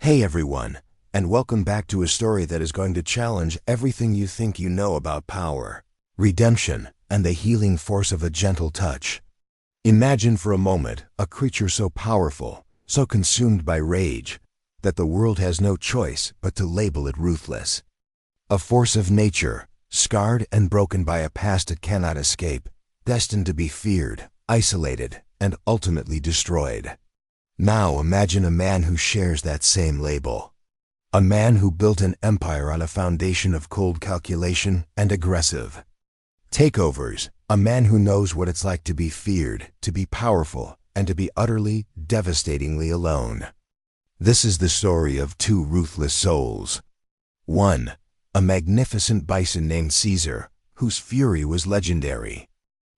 Hey everyone, and welcome back to a story that is going to challenge everything you think you know about power, redemption, and the healing force of a gentle touch. Imagine for a moment a creature so powerful, so consumed by rage, that the world has no choice but to label it ruthless. A force of nature, scarred and broken by a past it cannot escape, destined to be feared, isolated, and ultimately destroyed. Now imagine a man who shares that same label. A man who built an empire on a foundation of cold calculation and aggressive takeovers. A man who knows what it's like to be feared, to be powerful, and to be utterly, devastatingly alone. This is the story of two ruthless souls. One, a magnificent bison named Caesar, whose fury was legendary.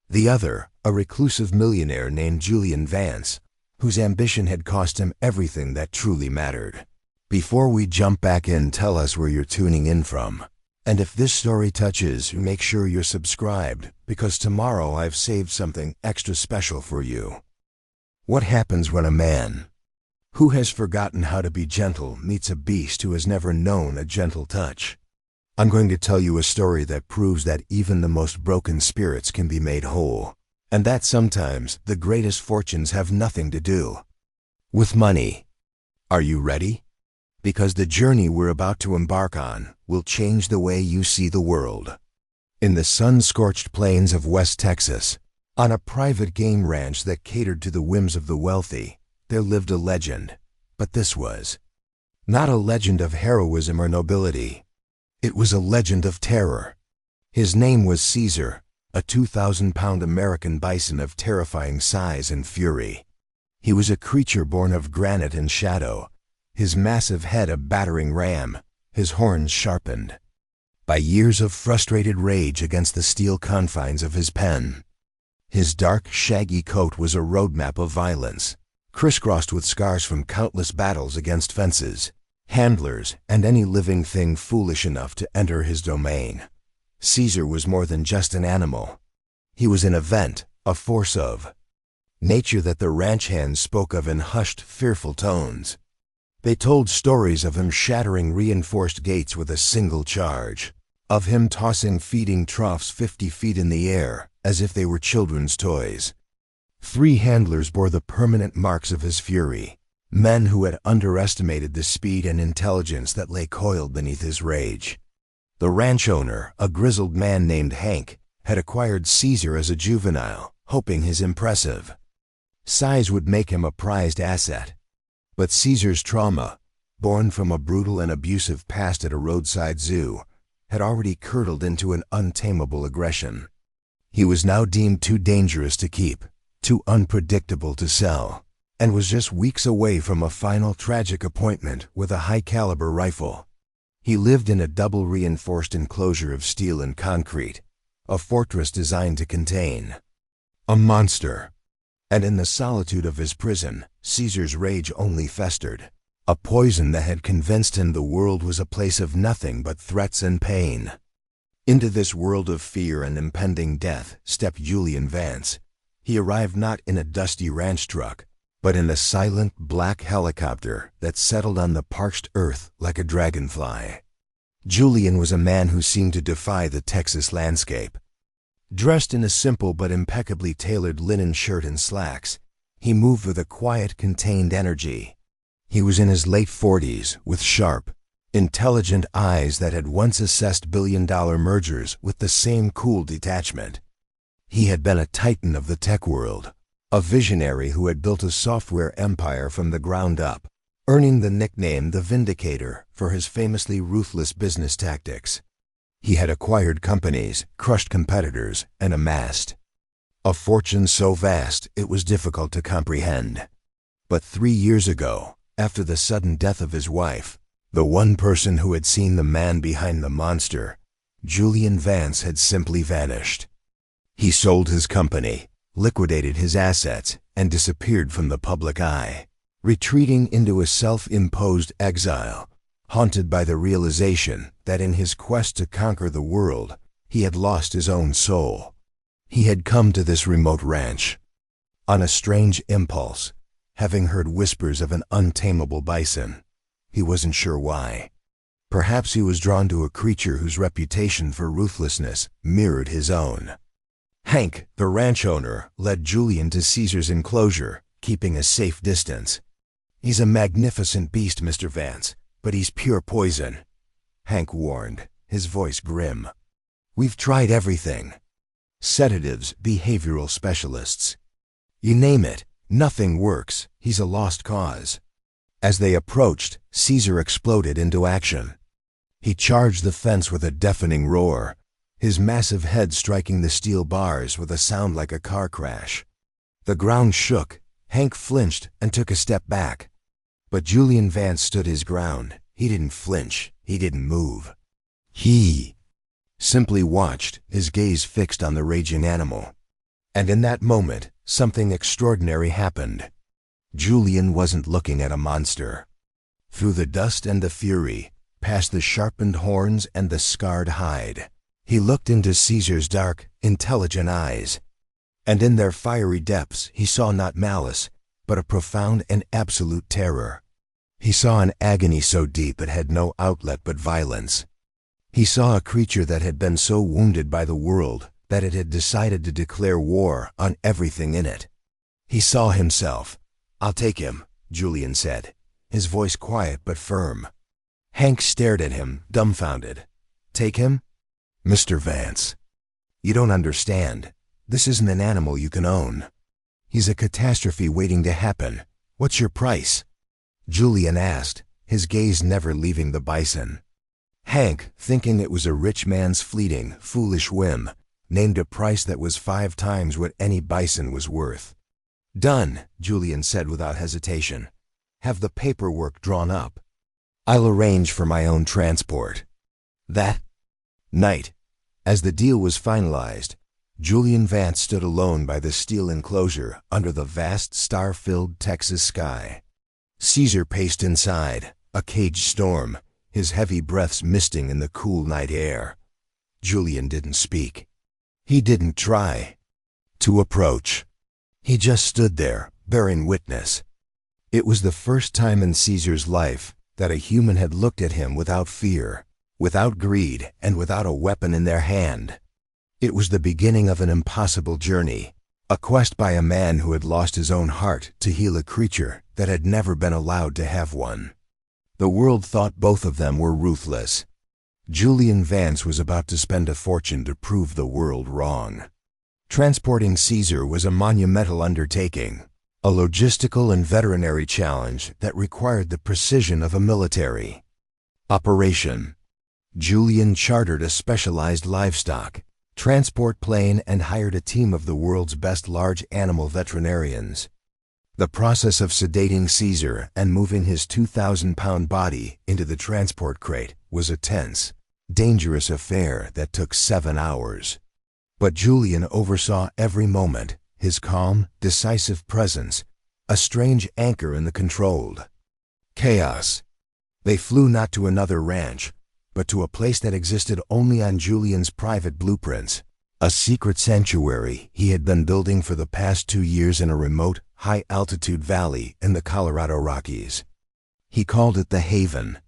The other, a reclusive millionaire named Julian Vance, whose ambition had cost him everything that truly mattered. Before we jump back in, tell us where you're tuning in from. And if this story touches, make sure you're subscribed, because tomorrow I've saved something extra special for you. What happens when a man who has forgotten how to be gentle meets a beast who has never known a gentle touch? I'm going to tell you a story that proves that even the most broken spirits can be made whole, and that sometimes the greatest fortunes have nothing to do with money. Are you ready? Because the journey we're about to embark on will change the way you see the world. In the sun-scorched plains of West Texas, on a private game ranch that catered to the whims of the wealthy, there lived a legend. But this was not a legend of heroism or nobility. It was a legend of terror. His name was Caesar, a 2,000-pound American bison of terrifying size and fury. He was a creature born of granite and shadow, his massive head a battering ram, his horns sharpened by years of frustrated rage against the steel confines of his pen. His dark, shaggy coat was a roadmap of violence, crisscrossed with scars from countless battles against fences, handlers, and any living thing foolish enough to enter his domain. Caesar was more than just an animal. He was an event, a force of nature that the ranch hands spoke of in hushed, fearful tones. They told stories of him shattering reinforced gates with a single charge, of him tossing feeding troughs 50 feet in the air as if they were children's toys. 3 handlers bore the permanent marks of his fury, men who had underestimated the speed and intelligence that lay coiled beneath his rage. The ranch owner, a grizzled man named Hank, had acquired Caesar as a juvenile, hoping his impressive size would make him a prized asset. But Caesar's trauma, born from a brutal and abusive past at a roadside zoo, had already curdled into an untamable aggression. He was now deemed too dangerous to keep, too unpredictable to sell, and was just weeks away from a final tragic appointment with a high-caliber rifle. He lived in a double-reinforced enclosure of steel and concrete, a fortress designed to contain a monster. And in the solitude of his prison, Caesar's rage only festered, a poison that had convinced him the world was a place of nothing but threats and pain. Into this world of fear and impending death stepped Julian Vance. He arrived not in a dusty ranch truck, but in a silent black helicopter that settled on the parched earth like a dragonfly. Julian was a man who seemed to defy the Texas landscape. Dressed in a simple but impeccably tailored linen shirt and slacks, he moved with a quiet, contained energy. He was in his late 40s, with sharp, intelligent eyes that had once assessed billion-dollar mergers with the same cool detachment. He had been a titan of the tech world, a visionary who had built a software empire from the ground up, earning the nickname the Vindicator for his famously ruthless business tactics. He had acquired companies, crushed competitors, and amassed a fortune so vast it was difficult to comprehend. But 3 years ago, after the sudden death of his wife, the one person who had seen the man behind the monster, Julian Vance, had simply vanished. He sold his company, liquidated his assets, and disappeared from the public eye, retreating into a self-imposed exile, haunted by the realization that in his quest to conquer the world, he had lost his own soul. He had come to this remote ranch on a strange impulse, having heard whispers of an untamable bison. he wasn't sure why. Perhaps he was drawn to a creature whose reputation for ruthlessness mirrored his own. Hank, the ranch owner, led Julian to Caesar's enclosure, keeping a safe distance. "He's a magnificent beast, Mr. Vance, but he's pure poison," Hank warned, his voice grim. "We've tried everything. Sedatives, behavioral specialists. You name it, nothing works. He's a lost cause." As they approached, Caesar exploded into action. He charged the fence with a deafening roar, his massive head striking the steel bars with a sound like a car crash. The ground shook, Hank flinched and took a step back. But Julian Vance stood his ground. He didn't flinch, he didn't move. He simply watched, his gaze fixed on the raging animal. And in that moment, something extraordinary happened. Julian wasn't looking at a monster. Through the dust and the fury, past the sharpened horns and the scarred hide, he looked into Caesar's dark, intelligent eyes. And in their fiery depths he saw not malice, but a profound and absolute terror. He saw an agony so deep it had no outlet but violence. He saw a creature that had been so wounded by the world that it had decided to declare war on everything in it. He saw himself. "I'll take him," Julian said, his voice quiet but firm. Hank stared at him, dumbfounded. "Take him? Mr. Vance, you don't understand. This isn't an animal you can own. He's a catastrophe waiting to happen. What's your price?" Julian asked, his gaze never leaving the bison. Hank, thinking it was a rich man's fleeting, foolish whim, named a price that was 5 times what any bison was worth. "Done," Julian said without hesitation. "Have the paperwork drawn up. I'll arrange for my own transport." That night, as the deal was finalized, Julian Vance stood alone by the steel enclosure under the vast star-filled Texas sky. Caesar paced inside, a caged storm, his heavy breaths misting in the cool night air. Julian didn't speak. He didn't try to approach. He just stood there, bearing witness. It was the first time in Caesar's life that a human had looked at him without fear, without greed, and without a weapon in their hand. It was the beginning of an impossible journey, a quest by a man who had lost his own heart to heal a creature that had never been allowed to have one. The world thought both of them were ruthless. Julian Vance was about to spend a fortune to prove the world wrong. Transporting Caesar was a monumental undertaking, a logistical and veterinary challenge that required the precision of a military operation. Julian chartered a specialized livestock transport plane and hired a team of the world's best large animal veterinarians. The process of sedating Caesar and moving his 2,000-pound body into the transport crate was a tense, dangerous affair that took 7 hours. But Julian oversaw every moment, his calm, decisive presence, a strange anchor in the controlled chaos. They flew not to another ranch, but to a place that existed only on Julian's private blueprints, a secret sanctuary he had been building for the past 2 years in a remote, high-altitude valley in the Colorado Rockies. He called it the Haven.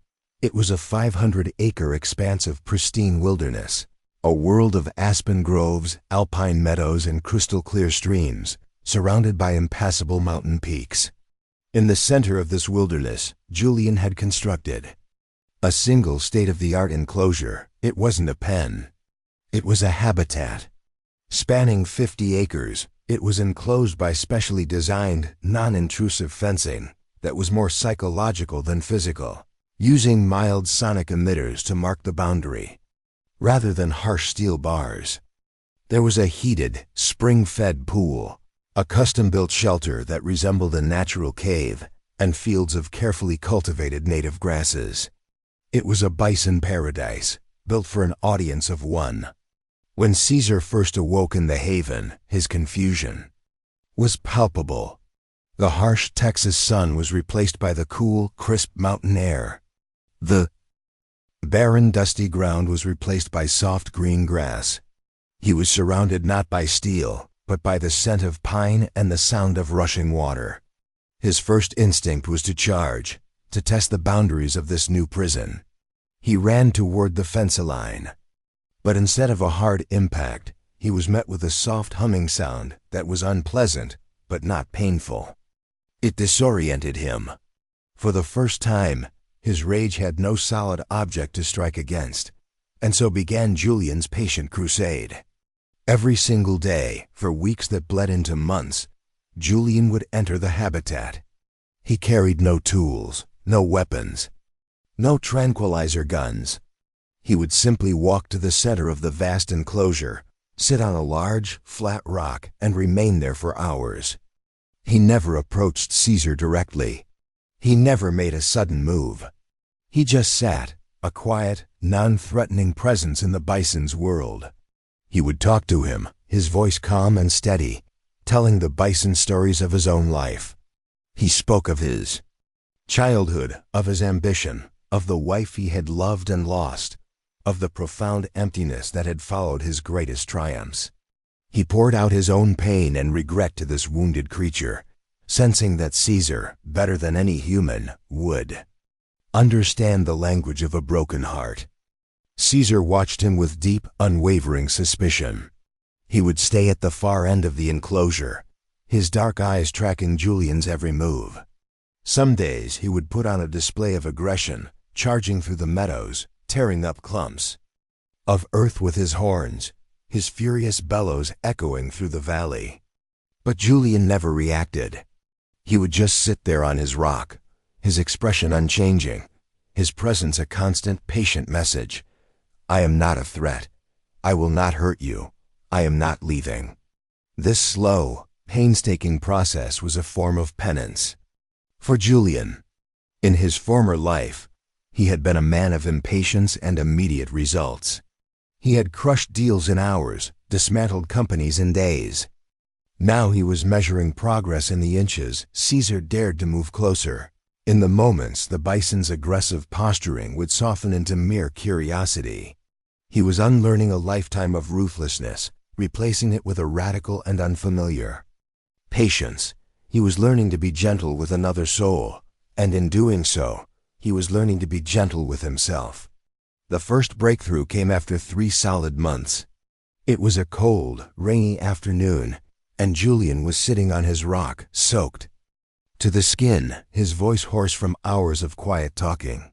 It was a 500-acre expanse of pristine wilderness, a world of aspen groves, alpine meadows, and crystal-clear streams, surrounded by impassable mountain peaks. In the center of this wilderness, Julian had constructed a single state-of-the-art enclosure. It wasn't a pen. It was a habitat. Spanning 50 acres, it was enclosed by specially designed, non-intrusive fencing that was more psychological than physical, using mild sonic emitters to mark the boundary, rather than harsh steel bars. There was a heated, spring-fed pool, a custom-built shelter that resembled a natural cave, and fields of carefully cultivated native grasses. It was a bison paradise, built for an audience of one. When Caesar first awoke in the Haven, his confusion was palpable. The harsh Texas sun was replaced by the cool, crisp mountain air. The barren, dusty ground was replaced by soft green grass. He was surrounded not by steel, but by the scent of pine and the sound of rushing water. His first instinct was to charge, to test the boundaries of this new prison. He ran toward the fence line. But instead of a hard impact, he was met with a soft humming sound that was unpleasant, but not painful. It disoriented him. For the first time, his rage had no solid object to strike against, and so began Julian's patient crusade. Every single day, for weeks that bled into months, Julian would enter the habitat. He carried no tools, no weapons, no tranquilizer guns. He would simply walk to the center of the vast enclosure, sit on a large, flat rock, and remain there for hours. He never approached Caesar directly. He never made a sudden move. He just sat, a quiet, non-threatening presence in the Bison's world. He would talk to him, his voice calm and steady, telling the Bison stories of his own life. He spoke of his childhood, of his ambition, of the wife he had loved and lost, of the profound emptiness that had followed his greatest triumphs. He poured out his own pain and regret to this wounded creature, sensing that Caesar, better than any human, would understand the language of a broken heart. Caesar watched him with deep, unwavering suspicion. He would stay at the far end of the enclosure, his dark eyes tracking Julian's every move. Some days he would put on a display of aggression, charging through the meadows, tearing up clumps of earth with his horns, his furious bellows echoing through the valley. But Julian never reacted. He would just sit there on his rock, his expression unchanging, his presence a constant, patient message. I am not a threat. I will not hurt you. I am not leaving. This slow, painstaking process was a form of penance. For Julian, in his former life, he had been a man of impatience and immediate results. He had crushed deals in hours, dismantled companies in days. Now he was measuring progress in the inches Caesar dared to move closer. In the moments, the Bison's aggressive posturing would soften into mere curiosity. He was unlearning a lifetime of ruthlessness, replacing it with a radical and unfamiliar patience. He was learning to be gentle with another soul, and in doing so, he was learning to be gentle with himself. The first breakthrough came after 3 solid months. It was a cold, rainy afternoon, and Julian was sitting on his rock, soaked to the skin, his voice hoarse from hours of quiet talking.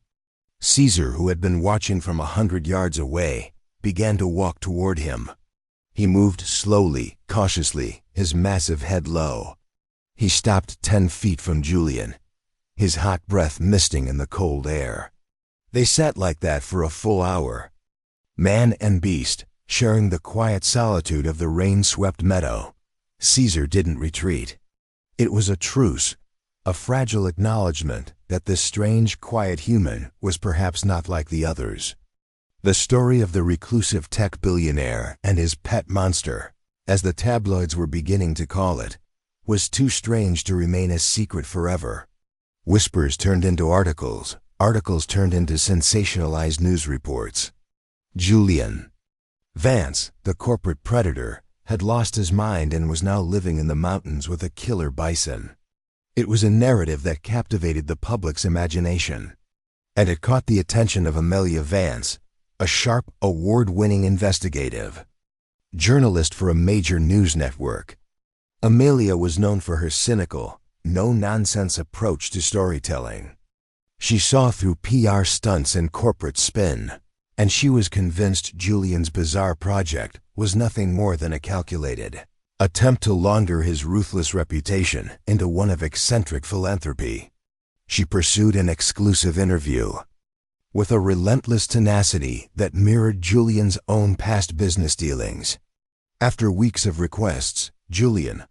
Caesar, who had been watching from 100 yards away, began to walk toward him. He moved slowly, cautiously, his massive head low. He stopped 10 feet from Julian, his hot breath misting in the cold air. They sat like that for a full hour, man and beast, sharing the quiet solitude of the rain-swept meadow. Caesar didn't retreat. It was a truce, a fragile acknowledgement that this strange, quiet human was perhaps not like the others. The story of the reclusive tech billionaire and his pet monster, as the tabloids were beginning to call it, was too strange to remain a secret forever. Whispers turned into articles, articles turned into sensationalized news reports. Julian Vance, the corporate predator, had lost his mind and was now living in the mountains with a killer bison. It was a narrative that captivated the public's imagination, and it caught the attention of Millionaire Vance, a sharp, award-winning investigative journalist for a major news network. Amelia was known for her cynical, no-nonsense approach to storytelling. She saw through PR stunts and corporate spin, and she was convinced Julian's bizarre project was nothing more than a calculated attempt to launder his ruthless reputation into one of eccentric philanthropy. She pursued an exclusive interview with a relentless tenacity that mirrored Julian's own past business dealings. After weeks of requests, Julian,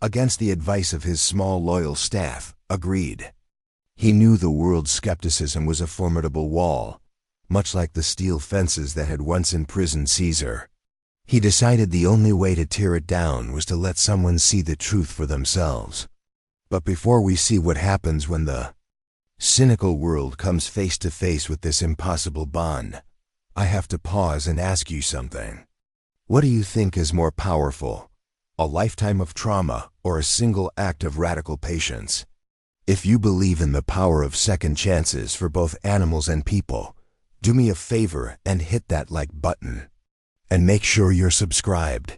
against the advice of his small loyal staff, agreed. He knew the world's skepticism was a formidable wall, much like the steel fences that had once imprisoned Caesar. He decided the only way to tear it down was to let someone see the truth for themselves. But before we see what happens when the cynical world comes face to face with this impossible bond, I have to pause and ask you something. What do you think is more powerful, a lifetime of trauma or a single act of radical patience? If you believe in the power of second chances for both animals and people, do me a favor and hit that like button. And make sure you're subscribed,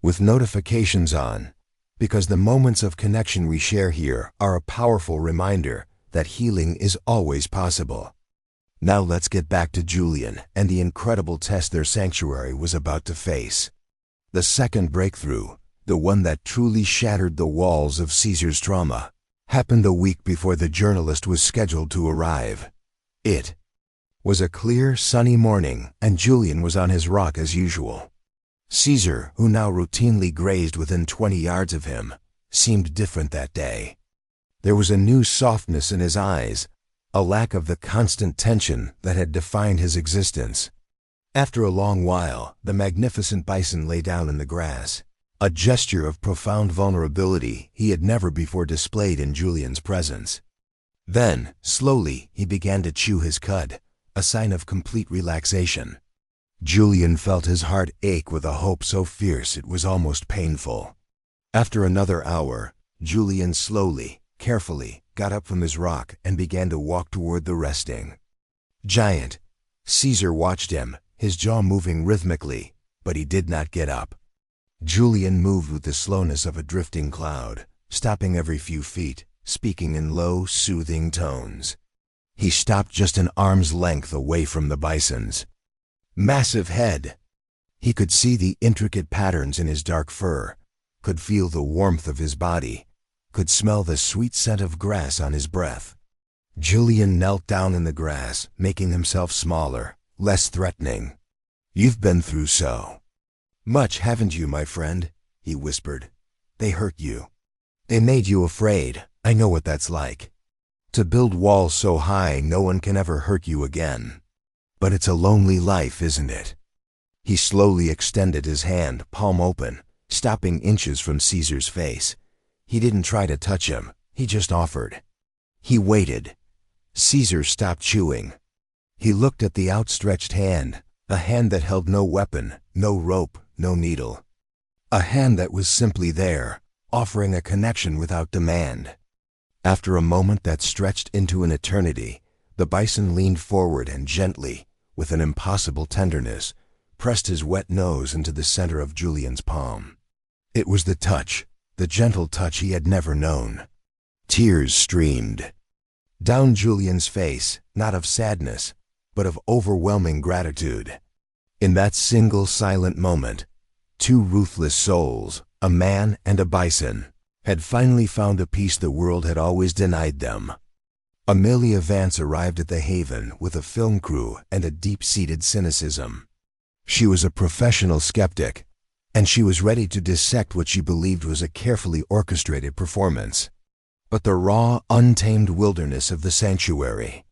with notifications on, because the moments of connection we share here are a powerful reminder that healing is always possible. Now let's get back to Julian and the incredible test their sanctuary was about to face. The second breakthrough, the one that truly shattered the walls of Caesar's trauma, happened a week before the journalist was scheduled to arrive. It was a clear, sunny morning, and Julian was on his rock as usual. Caesar, who now routinely grazed within 20 yards of him, seemed different that day. There was a new softness in his eyes, a lack of the constant tension that had defined his existence. After a long while, the magnificent bison lay down in the grass, a gesture of profound vulnerability he had never before displayed in Julian's presence. Then, slowly, he began to chew his cud, a sign of complete relaxation. Julian felt his heart ache with a hope so fierce it was almost painful. After another hour, Julian slowly, carefully, got up from his rock and began to walk toward the resting giant. Caesar watched him, his jaw moving rhythmically, but he did not get up. Julian moved with the slowness of a drifting cloud, stopping every few feet, speaking in low, soothing tones. He stopped just an arm's length away from the bison's massive head. He could see the intricate patterns in his dark fur, could feel the warmth of his body, could smell the sweet scent of grass on his breath. Julian knelt down in the grass, making himself smaller, less threatening. "You've been through so much, haven't you, my friend?" he whispered. "They hurt you. They made you afraid. I know what that's like. To build walls so high no one can ever hurt you again. But it's a lonely life, isn't it?" He slowly extended his hand, palm open, stopping inches from Caesar's face. He didn't try to touch him, he just offered. He waited. Caesar stopped chewing. He looked at the outstretched hand, a hand that held no weapon, no rope, no needle. A hand that was simply there, offering a connection without demand. After a moment that stretched into an eternity, the bison leaned forward and gently, with an impossible tenderness, pressed his wet nose into the center of Julian's palm. It was the touch, the gentle touch he had never known. Tears streamed down Julian's face, not of sadness, but of overwhelming gratitude. In that single silent moment, two ruthless souls, a man and a bison, had finally found a peace the world had always denied them. Julian Vance arrived at the Haven with a film crew and a deep-seated cynicism. She was a professional skeptic, and she was ready to dissect what she believed was a carefully orchestrated performance. But the raw, untamed wilderness of the sanctuary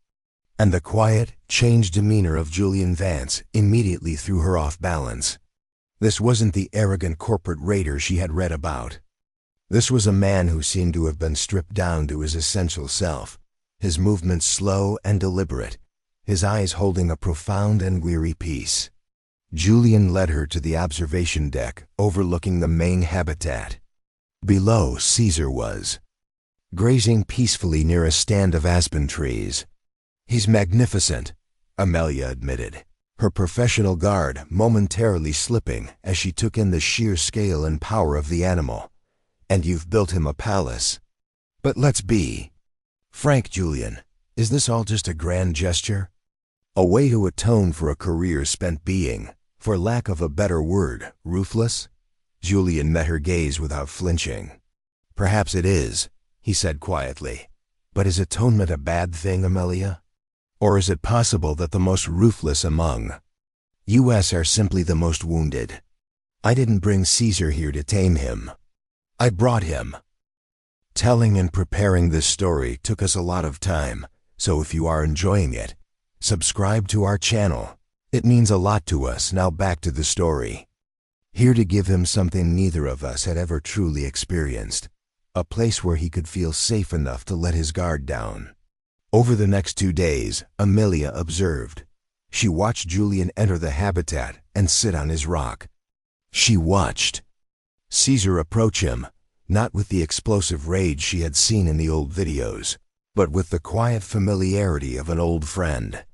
and the quiet, changed demeanor of Julian Vance immediately threw her off balance. This wasn't the arrogant corporate raider she had read about. This was a man who seemed to have been stripped down to his essential self, his movements slow and deliberate, his eyes holding a profound and weary peace. Julian led her to the observation deck overlooking the main habitat. Below, Caesar was grazing peacefully near a stand of aspen trees. "He's magnificent," Amelia admitted, her professional guard momentarily slipping as she took in the sheer scale and power of the animal. "And you've built him a palace. But let's be frank, Julian, is this all just a grand gesture? A way to atone for a career spent being, for lack of a better word, ruthless?" Julian met her gaze without flinching. "Perhaps it is," he said quietly. "But is atonement a bad thing, Amelia? Or is it possible that the most ruthless among us are simply the most wounded? I didn't bring Caesar here to tame him. I brought him." Telling and preparing this story took us a lot of time, so if you are enjoying it, subscribe to our channel. It means a lot to us. Now back to the story. Here to give him something neither of us had ever truly experienced, a place where he could feel safe enough to let his guard down. Over the next 2 days, Amelia observed. She watched Julian enter the habitat and sit on his rock. She watched Caesar approach him, not with the explosive rage she had seen in the old videos, but with the quiet familiarity of an old friend.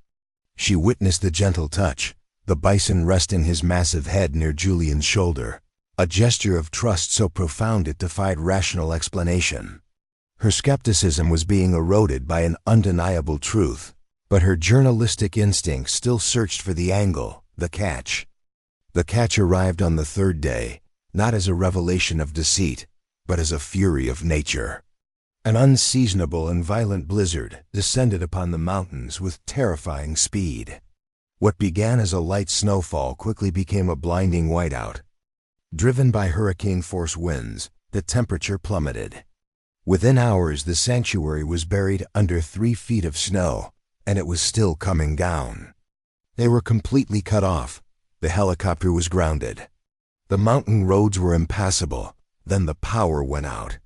She witnessed the gentle touch, the bison resting his massive head near Julian's shoulder, a gesture of trust so profound it defied rational explanation. Her skepticism was being eroded by an undeniable truth, but her journalistic instinct still searched for the angle, the catch. The catch arrived on the third day, not as a revelation of deceit, but as a fury of nature. An unseasonable and violent blizzard descended upon the mountains with terrifying speed. What began as a light snowfall quickly became a blinding whiteout. Driven by hurricane-force winds, the temperature plummeted. Within hours, the sanctuary was buried under 3 feet of snow, and it was still coming down. They were completely cut off. The helicopter was grounded. The mountain roads were impassable. Then the power went out.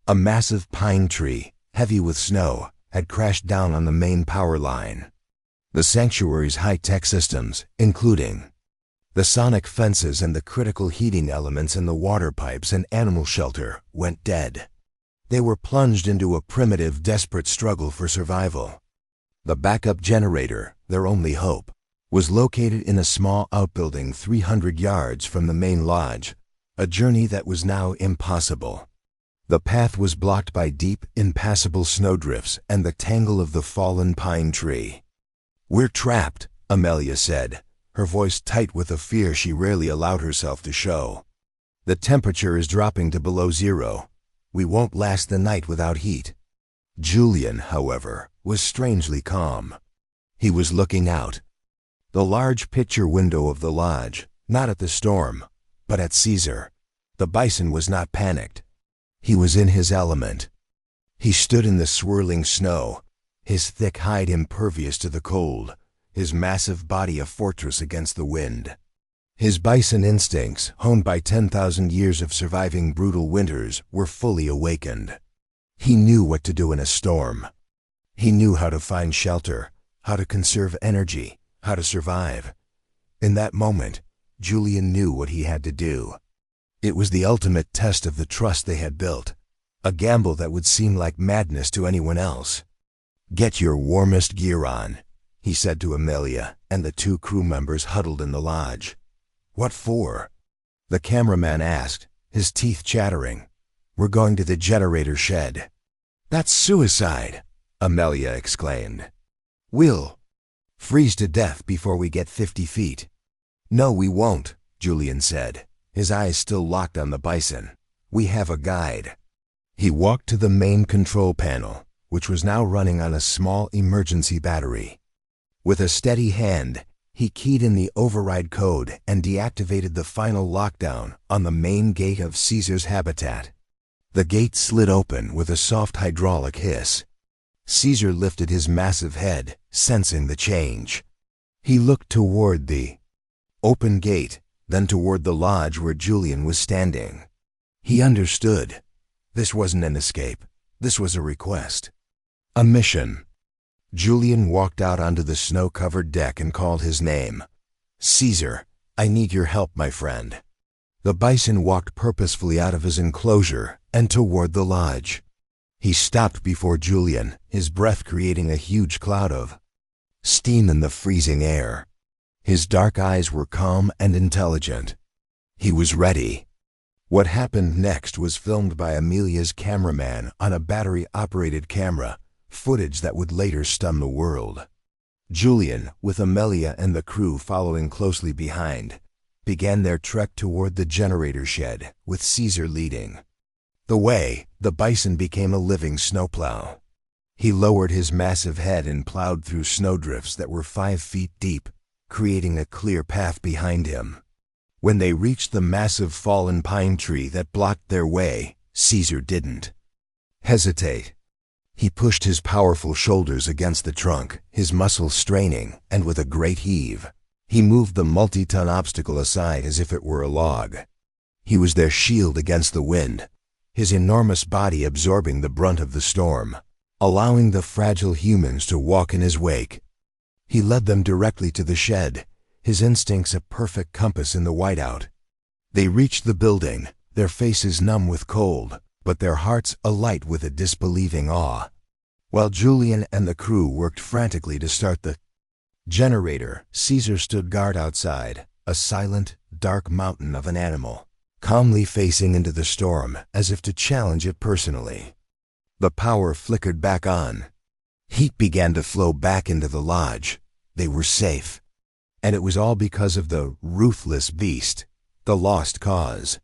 A massive pine tree, heavy with snow, had crashed down on the main power line. The sanctuary's high-tech systems, including the sonic fences and the critical heating elements in the water pipes and animal shelter, went dead. They were plunged into a primitive, desperate struggle for survival. The backup generator, their only hope, was located in a small outbuilding 300 yards from the main lodge, a journey that was now impossible. The path was blocked by deep, impassable snowdrifts and the tangle of the fallen pine tree. "We're trapped," Amelia said, her voice tight with a fear she rarely allowed herself to show. "The temperature is dropping to below zero. We won't last the night without heat." Julian, however, was strangely calm. He was looking out. The large picture window of the lodge, not at the storm, but at Caesar. The bison was not panicked. He was in his element. He stood in the swirling snow, his thick hide impervious to the cold, his massive body a fortress against the wind. His bison instincts, honed by 10,000 years of surviving brutal winters, were fully awakened. He knew what to do in a storm. He knew how to find shelter, how to conserve energy, how to survive. In that moment, Julian knew what he had to do. It was the ultimate test of the trust they had built, a gamble that would seem like madness to anyone else. "Get your warmest gear on," he said to Amelia and the 2 crew members huddled in the lodge. "What for?" the cameraman asked, his teeth chattering. "We're going to the generator shed." "That's suicide," Amelia exclaimed. "We'll freeze to death before we get 50 feet. "No, we won't," Julian said, his eyes still locked on the bison. "We have a guide." He walked to the main control panel, which was now running on a small emergency battery. With a steady hand, he keyed in the override code and deactivated the final lockdown on the main gate of Caesar's habitat. The gate slid open with a soft hydraulic hiss. Caesar lifted his massive head, sensing the change. He looked toward the open gate, then toward the lodge where Julian was standing. He understood. This wasn't an escape. This was a request. A mission. Julian walked out onto the snow-covered deck and called his name. "Caesar, I need your help, my friend." The bison walked purposefully out of his enclosure and toward the lodge. He stopped before Julian, his breath creating a huge cloud of steam in the freezing air. His dark eyes were calm and intelligent. He was ready. What happened next was filmed by Amelia's cameraman on a battery-operated camera, footage that would later stun the world. Julian, with Amelia and the crew following closely behind, began their trek toward the generator shed, with Caesar leading. The way, the bison became a living snowplow. He lowered his massive head and plowed through snowdrifts that were 5 feet deep, creating a clear path behind him. When they reached the massive fallen pine tree that blocked their way, Caesar didn't hesitate. He pushed his powerful shoulders against the trunk, his muscles straining, and with a great heave, he moved the multi-ton obstacle aside as if it were a log. He was their shield against the wind, his enormous body absorbing the brunt of the storm, allowing the fragile humans to walk in his wake. He led them directly to the shed, his instincts a perfect compass in the whiteout. They reached the building, their faces numb with cold, but their hearts alight with a disbelieving awe. While Julian and the crew worked frantically to start the generator, Caesar stood guard outside, a silent, dark mountain of an animal, calmly facing into the storm as if to challenge it personally. The power flickered back on. Heat began to flow back into the lodge. They were safe. And it was all because of the ruthless beast, the lost cause.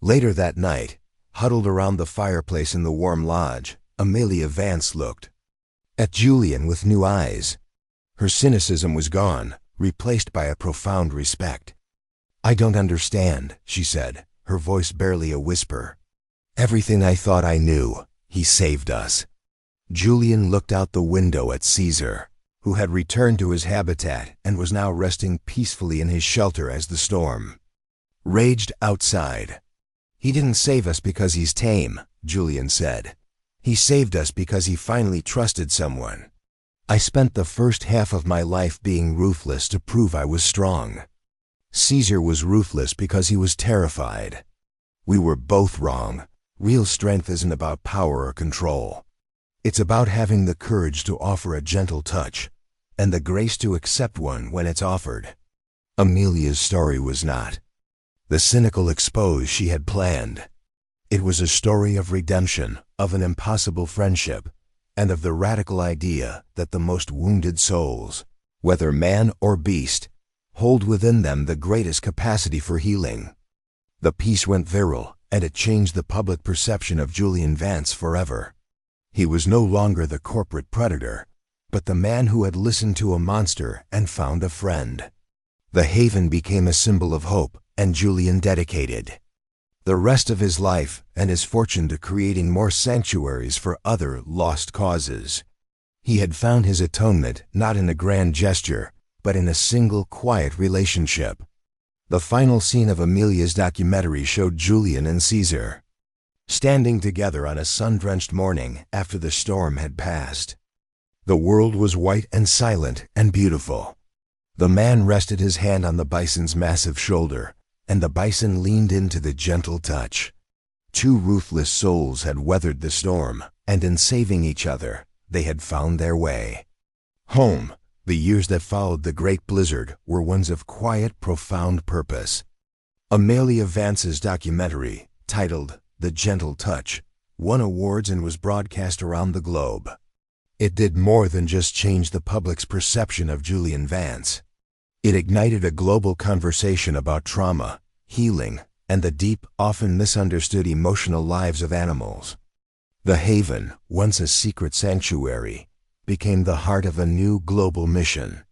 Later that night, huddled around the fireplace in the warm lodge, Amelia Vance looked at Julian with new eyes. Her cynicism was gone, replaced by a profound respect. "I don't understand," she said, her voice barely a whisper. "Everything I thought I knew. He saved us." Julian looked out the window at Caesar, who had returned to his habitat and was now resting peacefully in his shelter as the storm raged outside. "He didn't save us because he's tame," Julian said. "He saved us because he finally trusted someone. I spent the first half of my life being ruthless to prove I was strong. Caesar was ruthless because he was terrified. We were both wrong. Real strength isn't about power or control. It's about having the courage to offer a gentle touch, and the grace to accept one when it's offered." Amelia's story was not the cynical expose she had planned. It was a story of redemption, of an impossible friendship, and of the radical idea that the most wounded souls, whether man or beast, hold within them the greatest capacity for healing. The piece went viral, and it changed the public perception of Julian Vance forever. He was no longer the corporate predator, but the man who had listened to a monster and found a friend. The haven became a symbol of hope, and Julian dedicated the rest of his life and his fortune to creating more sanctuaries for other lost causes. He had found his atonement not in a grand gesture, but in a single quiet relationship. The final scene of Amelia's documentary showed Julian and Caesar standing together on a sun-drenched morning after the storm had passed. The world was white and silent and beautiful. The man rested his hand on the bison's massive shoulder, and the bison leaned into the gentle touch. Two ruthless souls had weathered the storm, and in saving each other, they had found their way home. The years that followed the great blizzard were ones of quiet, profound purpose. Amelia Vance's documentary, titled The Gentle Touch, won awards and was broadcast around the globe. It did more than just change the public's perception of Julian Vance. It ignited a global conversation about trauma, healing, and the deep, often misunderstood emotional lives of animals. The haven, once a secret sanctuary, became the heart of a new global mission.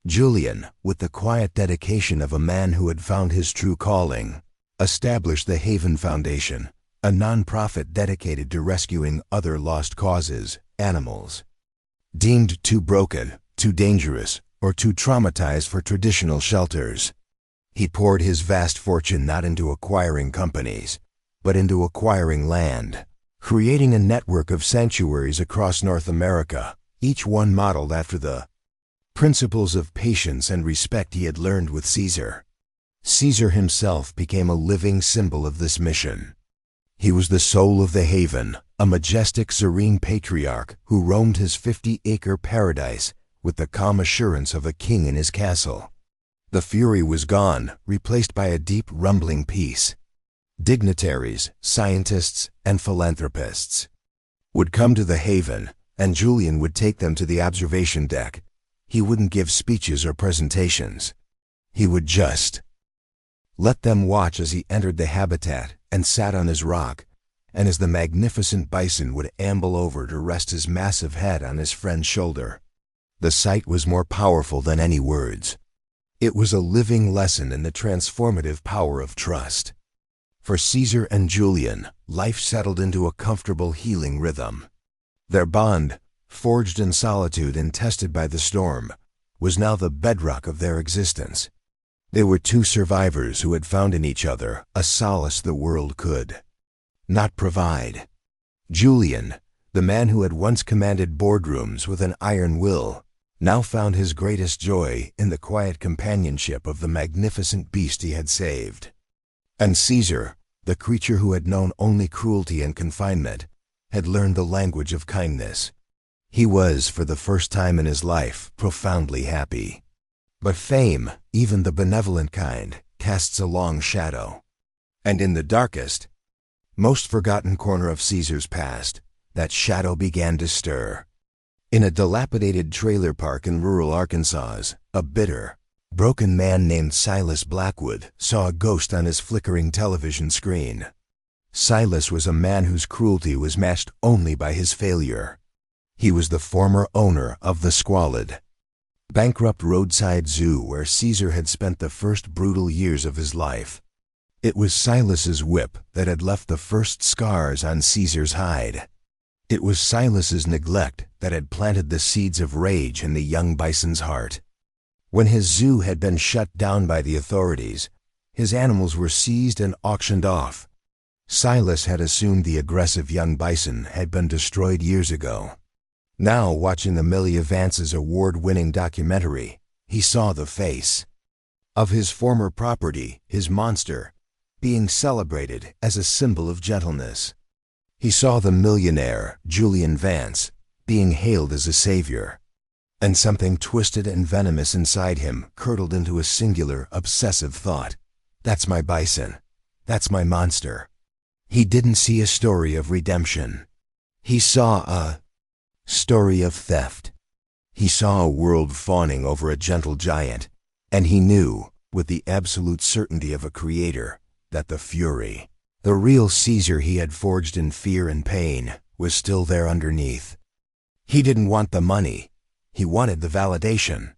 Julian, with the quiet dedication of a man who had found his true calling, established the Haven Foundation, a non-profit dedicated to rescuing other lost causes, animals deemed too broken, too dangerous, or too traumatized for traditional shelters. He poured his vast fortune not into acquiring companies, but into acquiring land, creating a network of sanctuaries across North America, each one modeled after the principles of patience and respect he had learned with Caesar. Caesar himself became a living symbol of this mission. He was the soul of the haven, a majestic, serene patriarch who roamed his 50-acre paradise with the calm assurance of a king in his castle. The fury was gone, replaced by a deep, rumbling peace. Dignitaries, scientists, and philanthropists would come to the haven, and Julian would take them to the observation deck. He wouldn't give speeches or presentations. He would just let them watch as he entered the habitat and sat on his rock, and as the magnificent bison would amble over to rest his massive head on his friend's shoulder. The sight was more powerful than any words. It was a living lesson in the transformative power of trust. For Caesar and Julian, life settled into a comfortable, healing rhythm. Their bond, forged in solitude and tested by the storm, was now the bedrock of their existence. They were two survivors who had found in each other a solace the world could not provide. Julian, the man who had once commanded boardrooms with an iron will, now found his greatest joy in the quiet companionship of the magnificent beast he had saved. And Caesar, The creature who had known only cruelty and confinement had learned the language of kindness. He was, for the first time in his life, profoundly happy. But fame, even the benevolent kind, casts a long shadow. And in the darkest, most forgotten corner of Caesar's past, that shadow began to stir. In a dilapidated trailer park in rural Arkansas, a bitter, broken man named Silas Blackwood saw a ghost on his flickering television screen. Silas was a man whose cruelty was matched only by his failure. He was the former owner of the squalid, bankrupt roadside zoo where Caesar had spent the first brutal years of his life. It was Silas's whip that had left the first scars on Caesar's hide. It was Silas's neglect that had planted the seeds of rage in the young Bison's heart. When his zoo had been shut down by the authorities, his animals were seized and auctioned off. Silas had assumed the aggressive young Bison had been destroyed years ago. Now, watching the Millionaire Vance's award-winning documentary, he saw the face of his former property, his monster, being celebrated as a symbol of gentleness. He saw the millionaire, Julian Vance, being hailed as a savior. And something twisted and venomous inside him curdled into a singular, obsessive thought. That's my Bison. That's my monster. He didn't see a story of redemption. He saw a story of theft. He saw a world fawning over a gentle giant, and he knew, with the absolute certainty of a creator, that the fury, the real Caesar he had forged in fear and pain, was still there underneath. He didn't want the money. He wanted the validation.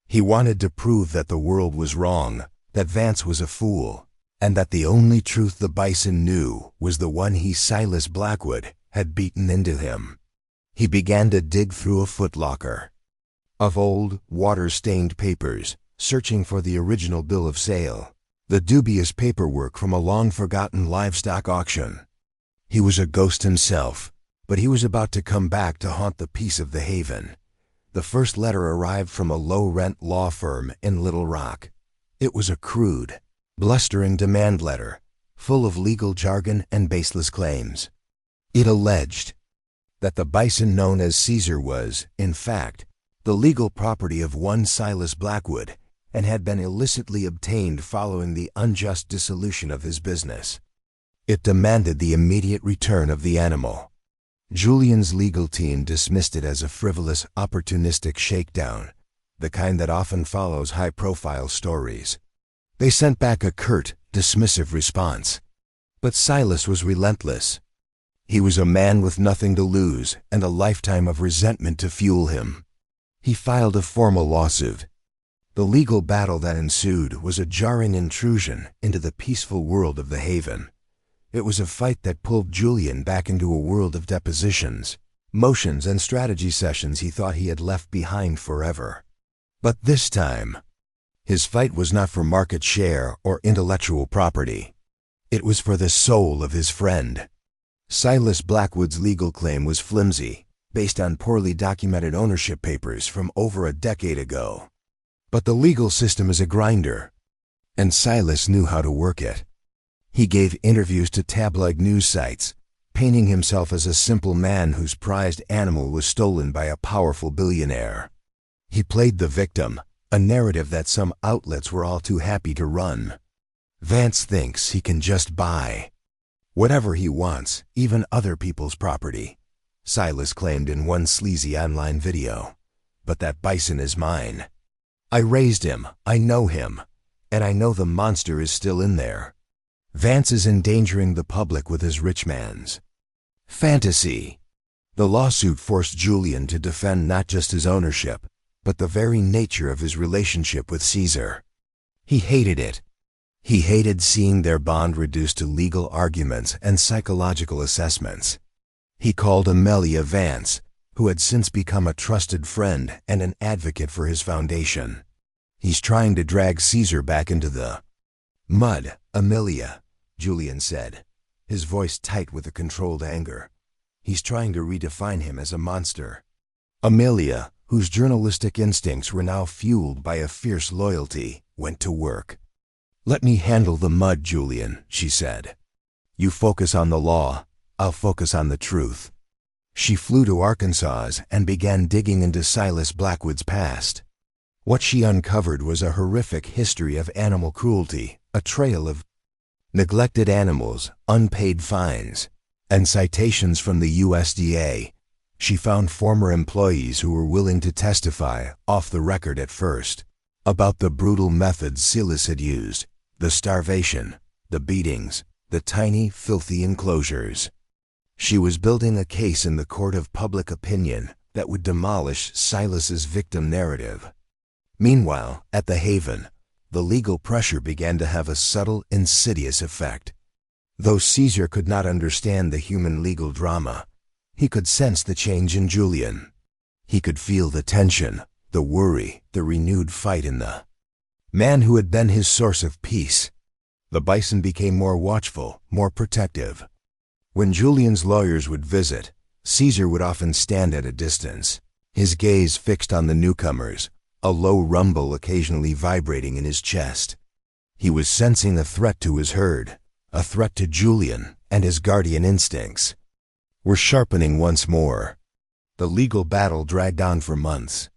He wanted to prove that the world was wrong, that Vance was a fool, and that the only truth the Bison knew was the one he, Silas Blackwood, had beaten into him. He began to dig through a footlocker of old, water-stained papers, searching for the original bill of sale, the dubious paperwork from a long-forgotten livestock auction. He was a ghost himself, but he was about to come back to haunt the peace of the haven. The first letter arrived from a low-rent law firm in Little Rock. It was a crude, blustering demand letter, full of legal jargon and baseless claims. It alleged that the Bison known as Caesar was, in fact, the legal property of one Silas Blackwood, and had been illicitly obtained following the unjust dissolution of his business. It demanded the immediate return of the animal. Julian's legal team dismissed it as a frivolous, opportunistic shakedown, the kind that often follows high-profile stories. They sent back a curt, dismissive response. But Silas was relentless. He was a man with nothing to lose and a lifetime of resentment to fuel him. He filed a formal lawsuit. The legal battle that ensued was a jarring intrusion into the peaceful world of the haven. It was a fight that pulled Julian back into a world of depositions, motions, and strategy sessions he thought he had left behind forever. But this time, his fight was not for market share or intellectual property. It was for the soul of his friend. Silas Blackwood's legal claim was flimsy, based on poorly documented ownership papers from over a decade ago. But the legal system is a grinder, and Silas knew how to work it. He gave interviews to tabloid news sites, painting himself as a simple man whose prized animal was stolen by a powerful billionaire. He played the victim, a narrative that some outlets were all too happy to run. Vance thinks he can just buy whatever he wants, even other people's property, Silas claimed in one sleazy online video. But that Bison is mine. I raised him, I know him, and I know the monster is still in there. Vance is endangering the public with his rich man's fantasy. The lawsuit forced Julian to defend not just his ownership, but the very nature of his relationship with Caesar. He hated it. He hated seeing their bond reduced to legal arguments and psychological assessments. He called Millionaire Vance, who had since become a trusted friend and an advocate for his foundation. He's trying to drag Caesar back into the mud, Amelia, Julian said, his voice tight with a controlled anger. He's trying to redefine him as a monster. Amelia, whose journalistic instincts were now fueled by a fierce loyalty, went to work. Let me handle the mud, Julian, she said. You focus on the law, I'll focus on the truth. She flew to Arkansas and began digging into Silas Blackwood's past. What she uncovered was a horrific history of animal cruelty, a trail of neglected animals, unpaid fines, and citations from the USDA. She found former employees who were willing to testify, off the record at first, about the brutal methods Silas had used, the starvation, the beatings, the tiny, filthy enclosures. She was building a case in the court of public opinion that would demolish Silas's victim narrative. Meanwhile, at the Haven, the legal pressure began to have a subtle, insidious effect. Though Caesar could not understand the human legal drama, he could sense the change in Julian. He could feel the tension, the worry, the renewed fight in the man who had been his source of peace. The Bison became more watchful, more protective. When Julian's lawyers would visit, Caesar would often stand at a distance, his gaze fixed on the newcomers, a low rumble occasionally vibrating in his chest. He was sensing a threat to his herd, a threat to Julian and his guardian instincts. Were sharpening once more. The legal battle dragged on for months.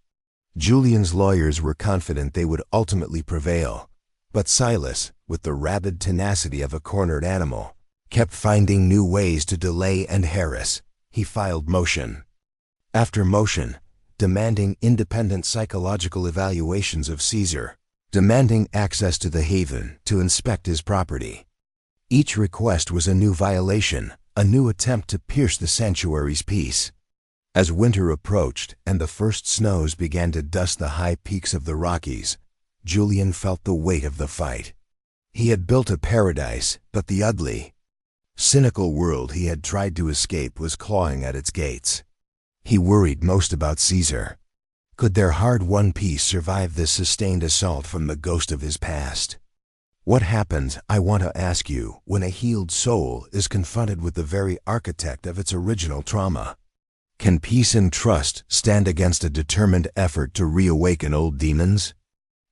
Julian's lawyers were confident they would ultimately prevail, but Silas, with the rabid tenacity of a cornered animal, kept finding new ways to delay and harass. He filed motion after motion, demanding independent psychological evaluations of Caesar, demanding access to the Haven to inspect his property. Each request was a new violation, a new attempt to pierce the sanctuary's peace. As winter approached and the first snows began to dust the high peaks of the Rockies, Julian felt the weight of the fight. He had built a paradise, but the ugly, cynical world he had tried to escape was clawing at its gates. He worried most about Caesar. Could their hard-won peace survive this sustained assault from the ghost of his past? What happens, I want to ask you, when a healed soul is confronted with the very architect of its original trauma? Can peace and trust stand against a determined effort to reawaken old demons?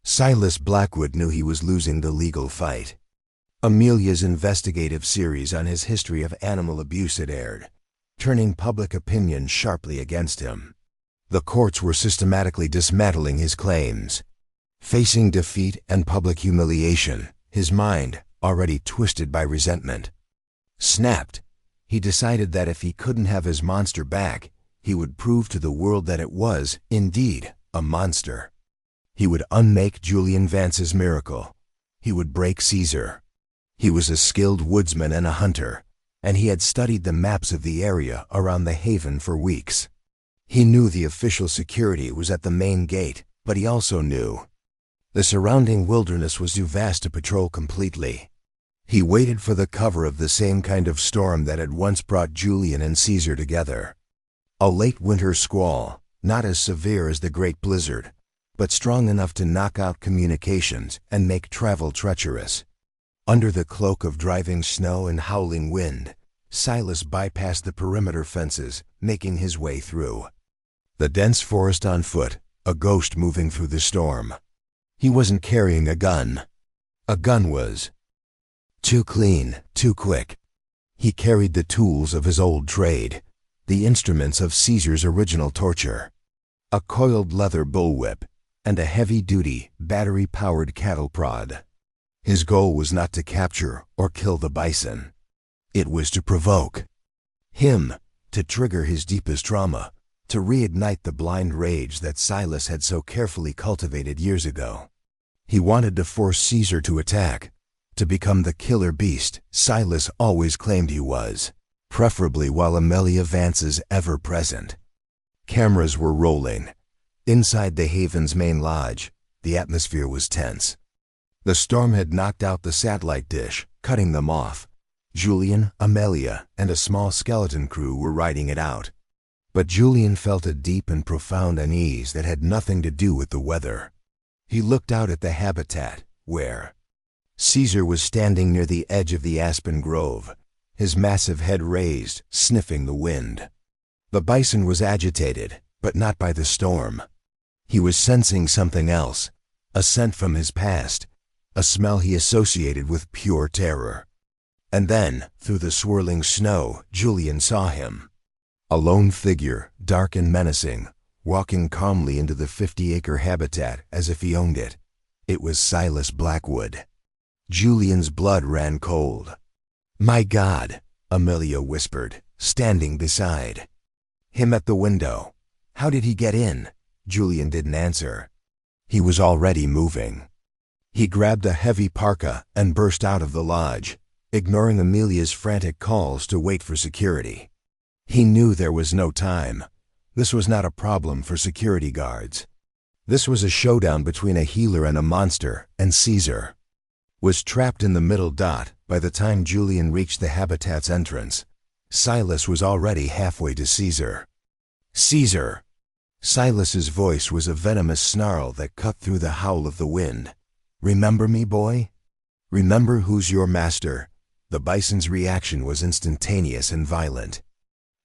Silas Blackwood knew he was losing the legal fight. Amelia's investigative series on his history of animal abuse had aired, turning public opinion sharply against him. The courts were systematically dismantling his claims. Facing defeat and public humiliation, his mind, already twisted by resentment, snapped. He decided that if he couldn't have his monster back, he would prove to the world that it was, indeed, a monster. He would unmake Julian Vance's miracle. He would break Caesar. He was a skilled woodsman and a hunter, and he had studied the maps of the area around the Haven for weeks. He knew the official security was at the main gate, but he also knew the surrounding wilderness was too vast to patrol completely. He waited for the cover of the same kind of storm that had once brought Julian and Caesar together. A late winter squall, not as severe as the Great Blizzard, but strong enough to knock out communications and make travel treacherous. Under the cloak of driving snow and howling wind, Silas bypassed the perimeter fences, making his way through the dense forest on foot, a ghost moving through the storm. He wasn't carrying a gun. A gun was too clean, too quick. He carried the tools of his old trade, the instruments of Caesar's original torture. A coiled leather bullwhip and a heavy-duty, battery-powered cattle prod. His goal was not to capture or kill the bison. It was to provoke him, to trigger his deepest trauma, to reignite the blind rage that Silas had so carefully cultivated years ago. He wanted to force Caesar to attack, to become the killer beast Silas always claimed he was, preferably while Amelia Vance's ever-present. Cameras were rolling. Inside the Haven's main lodge, the atmosphere was tense. The storm had knocked out the satellite dish, cutting them off. Julian, Amelia, and a small skeleton crew were riding it out. But Julian felt a deep and profound unease that had nothing to do with the weather. He looked out at the habitat, where Caesar was standing near the edge of the aspen grove, his massive head raised, sniffing the wind. The bison was agitated, but not by the storm. He was sensing something else, a scent from his past, a smell he associated with pure terror. And then, through the swirling snow, Julian saw him. A lone figure, dark and menacing, walking calmly into the 50-acre habitat as if he owned it. It was Silas Blackwood. Julian's blood ran cold. "My God," Amelia whispered, standing beside him at the window. "How did he get in?" Julian didn't answer. He was already moving. He grabbed a heavy parka and burst out of the lodge, ignoring Amelia's frantic calls to wait for security. He knew there was no time. This was not a problem for security guards. This was a showdown between a healer and a monster, and Caesar was trapped in the middle dot. By the time Julian reached the habitat's entrance, Silas was already halfway to Caesar. "Caesar!" Silas's voice was a venomous snarl that cut through the howl of the wind. "Remember me, boy? Remember who's your master?" The Bison's reaction was instantaneous and violent.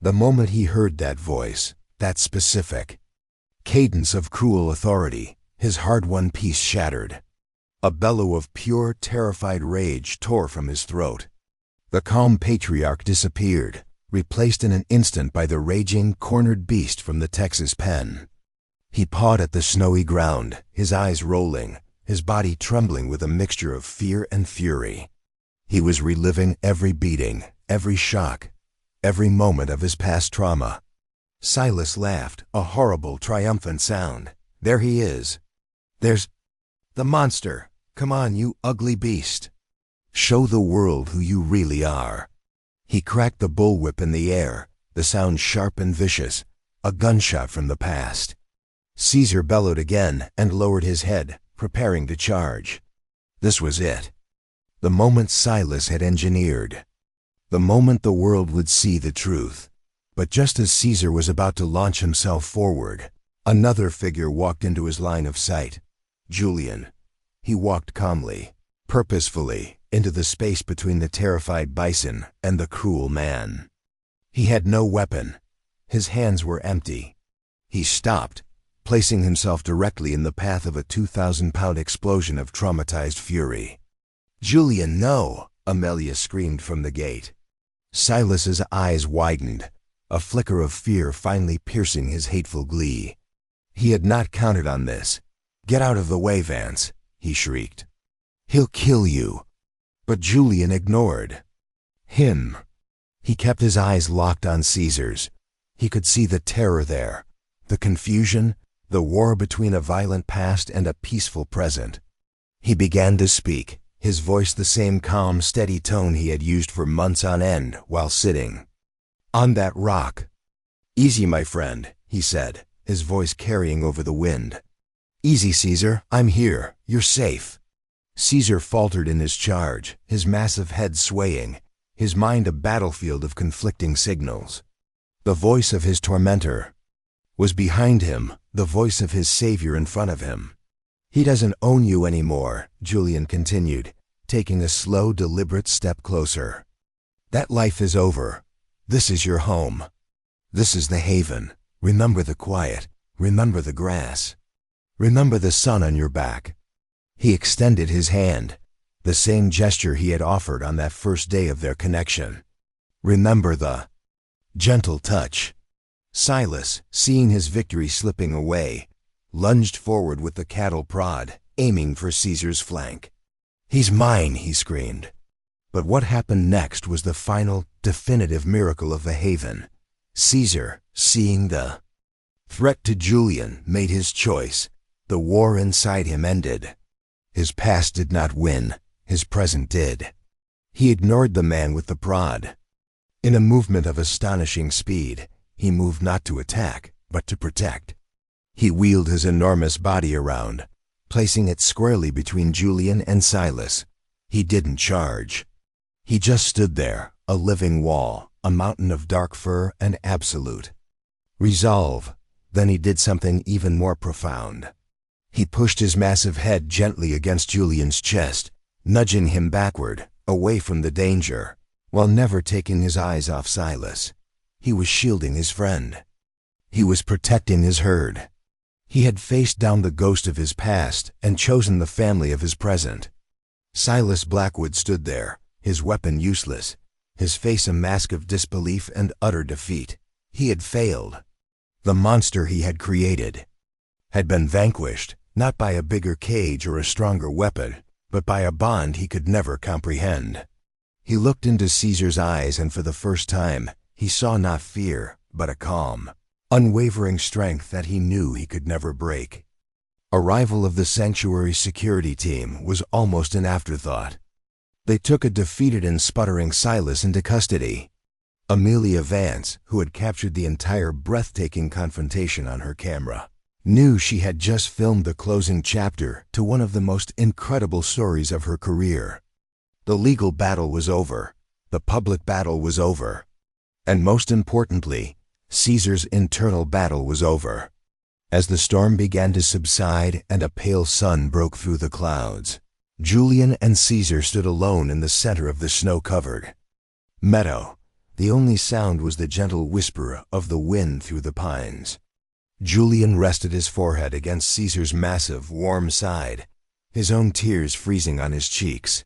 The moment he heard that voice, that specific cadence of cruel authority, his hard-won peace shattered. A bellow of pure, terrified rage tore from his throat. The calm patriarch disappeared, replaced in an instant by the raging, cornered beast from the Texas pen. He pawed at the snowy ground, his eyes rolling, his body trembling with a mixture of fear and fury. He was reliving every beating, every shock, every moment of his past trauma. Silas laughed, a horrible, triumphant sound. "There he is. There's the monster. Come on, you ugly beast. Show the world who you really are." He cracked the bullwhip in the air, the sound sharp and vicious, a gunshot from the past. Caesar bellowed again and lowered his head, preparing to charge. This was it. The moment Silas had engineered. The moment the world would see the truth. But just as Caesar was about to launch himself forward, another figure walked into his line of sight. Julian. He walked calmly, purposefully, into the space between the terrified Bison and the cruel man. He had no weapon. His hands were empty. He stopped, placing himself directly in the path of a 2,000-pound explosion of traumatized fury. "Julian, no!" Amelia screamed from the gate. Silas's eyes widened, a flicker of fear finally piercing his hateful glee. He had not counted on this. "Get out of the way, Vance," he shrieked. "He'll kill you." But Julian ignored him. He kept his eyes locked on Caesar's. He could see the terror there, the confusion, the war between a violent past and a peaceful present. He began to speak, his voice the same calm, steady tone he had used for months on end while sitting on that rock. "Easy, my friend," he said, his voice carrying over the wind. "Easy, Caesar, I'm here, you're safe." Caesar faltered in his charge, his massive head swaying, his mind a battlefield of conflicting signals. The voice of his tormentor was behind him, the voice of his savior in front of him. "He doesn't own you anymore," Julian continued, taking a slow, deliberate step closer. "That life is over. This is your home. This is the haven. Remember the quiet. Remember the grass. Remember the sun on your back." He extended his hand, the same gesture he had offered on that first day of their connection. "Remember the gentle touch." Silas, seeing his victory slipping away, lunged forward with the cattle prod, aiming for Caesar's flank. "He's mine," he screamed. But what happened next was the final, definitive miracle of the haven. Caesar, seeing the threat to Julian, made his choice. The war inside him ended. His past did not win, his present did. He ignored the man with the prod. In a movement of astonishing speed, he moved not to attack, but to protect. He wheeled his enormous body around, placing it squarely between Julian and Silas. He didn't charge. He just stood there, a living wall, a mountain of dark fur and absolute resolve. Then he did something even more profound. He pushed his massive head gently against Julian's chest, nudging him backward, away from the danger, while never taking his eyes off Silas. He was shielding his friend. He was protecting his herd. He had faced down the ghost of his past and chosen the family of his present. Silas Blackwood stood there, his weapon useless, his face a mask of disbelief and utter defeat. He had failed. The monster he had created had been vanquished, not by a bigger cage or a stronger weapon, but by a bond he could never comprehend. He looked into Caesar's eyes, and for the first time, he saw not fear, but a calm, unwavering strength that he knew he could never break. Arrival of the sanctuary security team was almost an afterthought. They took a defeated and sputtering Silas into custody. Amelia Vance, who had captured the entire breathtaking confrontation on her camera, knew she had just filmed the closing chapter to one of the most incredible stories of her career. The legal battle was over. The public battle was over. And most importantly, Caesar's internal battle was over. As the storm began to subside and a pale sun broke through the clouds, Julian and Caesar stood alone in the center of the snow-covered meadow. The only sound was the gentle whisper of the wind through the pines. Julian rested his forehead against Caesar's massive, warm side, his own tears freezing on his cheeks.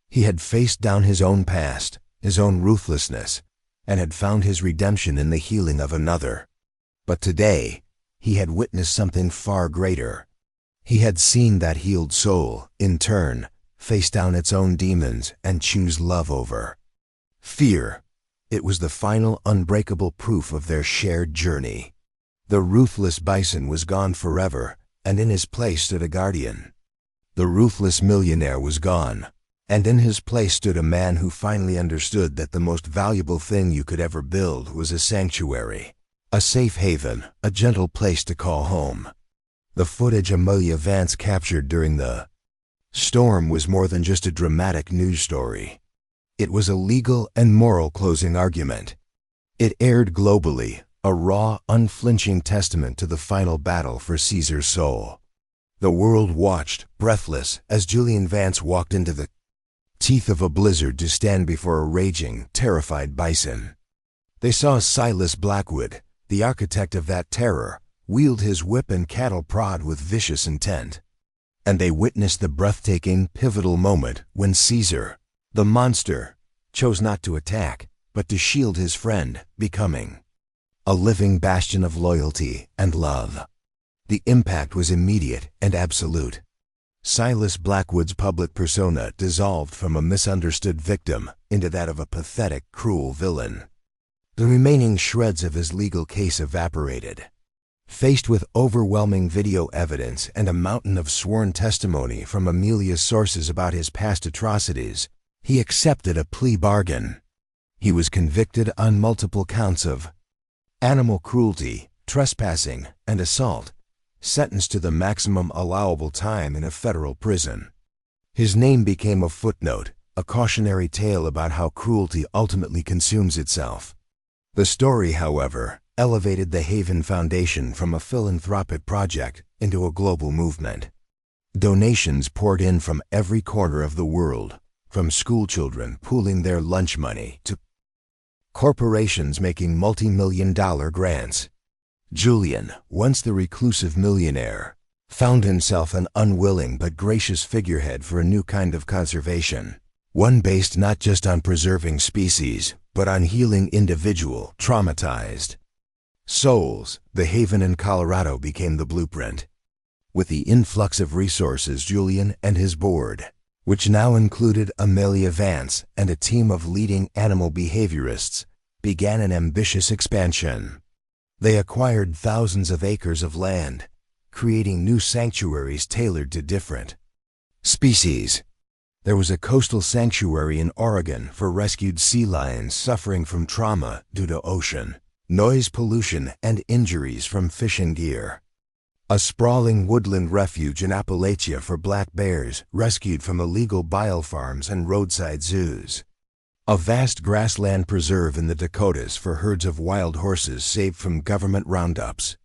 He had faced down his own past, his own ruthlessness, and had found his redemption in the healing of another. But today, he had witnessed something far greater. He had seen that healed soul, in turn, face down its own demons and choose love over fear. It was the final unbreakable proof of their shared journey. The ruthless Bison was gone forever, and in his place stood a guardian. The ruthless millionaire was gone, and in his place stood a man who finally understood that the most valuable thing you could ever build was a sanctuary, a safe haven, a gentle place to call home. The footage Amelia Vance captured during the storm was more than just a dramatic news story. It was a legal and moral closing argument. It aired globally, a raw, unflinching testament to the final battle for Caesar's soul. The world watched, breathless, as Julian Vance walked into the teeth of a blizzard to stand before a raging, terrified Bison. They saw Silas Blackwood, the architect of that terror, wield his whip and cattle prod with vicious intent. And they witnessed the breathtaking, pivotal moment when Caesar, the monster, chose not to attack, but to shield his friend, becoming a living bastion of loyalty and love. The impact was immediate and absolute. Silas Blackwood's public persona dissolved from a misunderstood victim into that of a pathetic, cruel villain. The remaining shreds of his legal case evaporated. Faced with overwhelming video evidence and a mountain of sworn testimony from Amelia's sources about his past atrocities, he accepted a plea bargain. He was convicted on multiple counts of animal cruelty, trespassing, and assault, sentenced to the maximum allowable time in a federal prison. His name became a footnote, a cautionary tale about how cruelty ultimately consumes itself. The story, however, elevated the Haven Foundation from a philanthropic project into a global movement. Donations poured in from every corner of the world, from schoolchildren pooling their lunch money to corporations making multi-million-dollar grants. Julian, once the reclusive millionaire, found himself an unwilling but gracious figurehead for a new kind of conservation, one based not just on preserving species, but on healing individual, traumatized souls. The Haven in Colorado became the blueprint. With the influx of resources, Julian and his board, which now included Amelia Vance and a team of leading animal behaviorists, began an ambitious expansion. They acquired thousands of acres of land, creating new sanctuaries tailored to different species. There was a coastal sanctuary in Oregon for rescued sea lions suffering from trauma due to ocean noise pollution and injuries from fishing gear. A sprawling woodland refuge in Appalachia for black bears rescued from illegal biofarms and roadside zoos. A vast grassland preserve in the Dakotas for herds of wild horses saved from government roundups.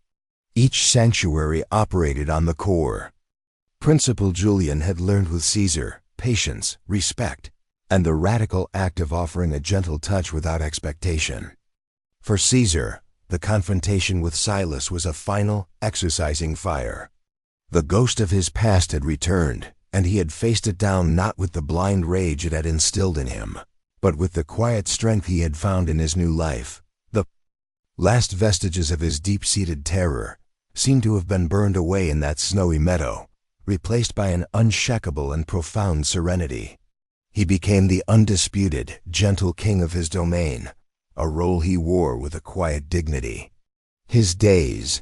Each sanctuary operated on the core principle Julian had learned with Caesar: patience, respect, and the radical act of offering a gentle touch without expectation. For Caesar, the confrontation with Silas was a final, exercising fire. The ghost of his past had returned, and he had faced it down not with the blind rage it had instilled in him, but with the quiet strength he had found in his new life. The last vestiges of his deep-seated terror seemed to have been burned away in that snowy meadow, replaced by an unshakable and profound serenity. He became the undisputed, gentle king of his domain, a role he wore with a quiet dignity. His days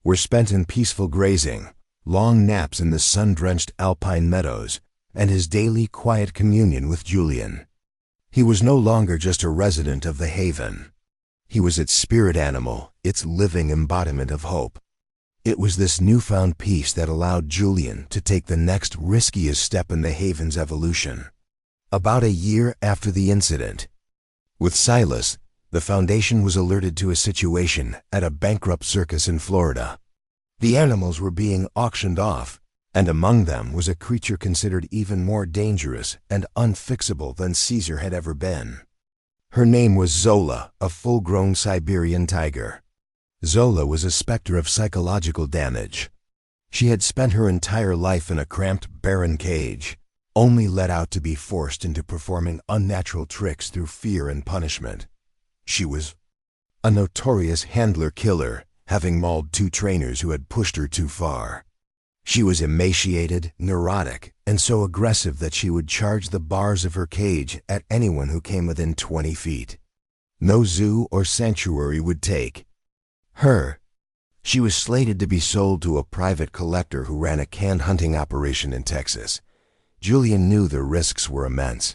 were spent in peaceful grazing, long naps in the sun-drenched alpine meadows, and his daily quiet communion with Julian. He was no longer just a resident of the haven. He was its spirit animal, its living embodiment of hope. It was this newfound peace that allowed Julian to take the next riskiest step in the haven's evolution. About a year after the incident with Silas, the Foundation was alerted to a situation at a bankrupt circus in Florida. The animals were being auctioned off, and among them was a creature considered even more dangerous and unfixable than Caesar had ever been. Her name was Zola, a full-grown Siberian tiger. Zola was a specter of psychological damage. She had spent her entire life in a cramped, barren cage, only let out to be forced into performing unnatural tricks through fear and punishment. She was a notorious handler-killer, having mauled 2 trainers who had pushed her too far. She was emaciated, neurotic, and so aggressive that she would charge the bars of her cage at anyone who came within 20 feet. No zoo or sanctuary would take her. She was slated to be sold to a private collector who ran a canned hunting operation in Texas. Julian knew the risks were immense.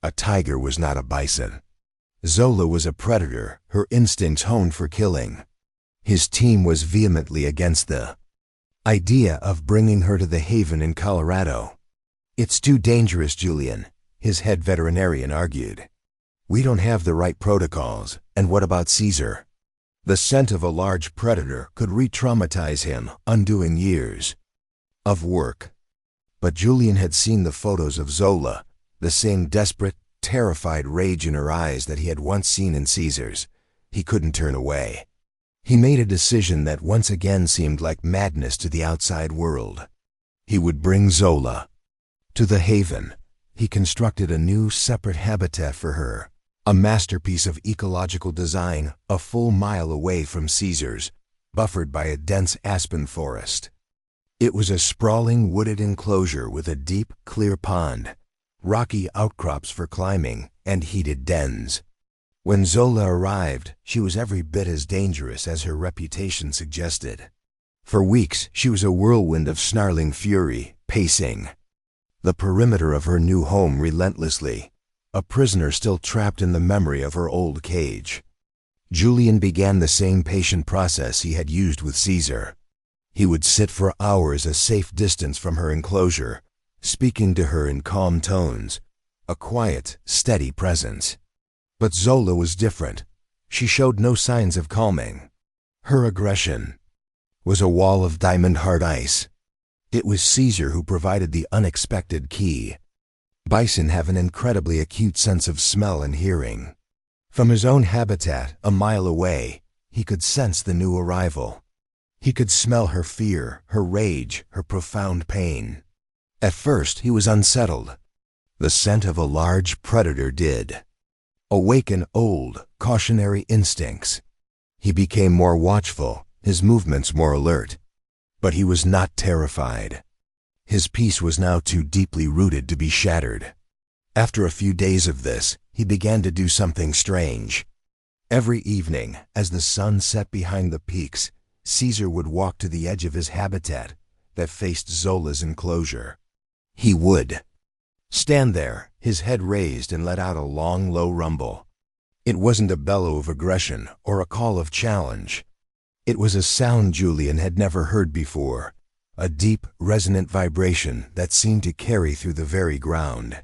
A tiger was not a bison. Zola was a predator, her instincts honed for killing. His team was vehemently against the idea of bringing her to the haven in Colorado. "It's too dangerous, Julian," his head veterinarian argued. "We don't have the right protocols, and what about Caesar? The scent of a large predator could re-traumatize him, undoing years of work." But Julian had seen the photos of Zola, the same desperate, terrified rage in her eyes that he had once seen in Caesar's. He couldn't turn away. He made a decision that once again seemed like madness to the outside world. He would bring Zola to the haven. He constructed a new, separate habitat for her, a masterpiece of ecological design a full mile away from Caesar's, buffered by a dense aspen forest. It was a sprawling wooded enclosure with a deep, clear pond, rocky outcrops for climbing, and heated dens. When Zola arrived, she was every bit as dangerous as her reputation suggested. For weeks, she was a whirlwind of snarling fury, pacing the perimeter of her new home relentlessly, a prisoner still trapped in the memory of her old cage. Julian began the same patient process he had used with Caesar. He would sit for hours a safe distance from her enclosure, speaking to her in calm tones, a quiet, steady presence. But Zola was different. She showed no signs of calming. Her aggression was a wall of diamond-hard ice. It was Caesar who provided the unexpected key. Bison have an incredibly acute sense of smell and hearing. From his own habitat, a mile away, he could sense the new arrival. He could smell her fear, her rage, her profound pain. At first, he was unsettled. The scent of a large predator did awaken old, cautionary instincts. He became more watchful, his movements more alert. But he was not terrified. His peace was now too deeply rooted to be shattered. After a few days of this, he began to do something strange. Every evening, as the sun set behind the peaks, Caesar would walk to the edge of his habitat that faced Zola's enclosure. He would stand there, his head raised, and let out a long, low rumble. It wasn't a bellow of aggression or a call of challenge. It was a sound Julian had never heard before, a deep, resonant vibration that seemed to carry through the very ground.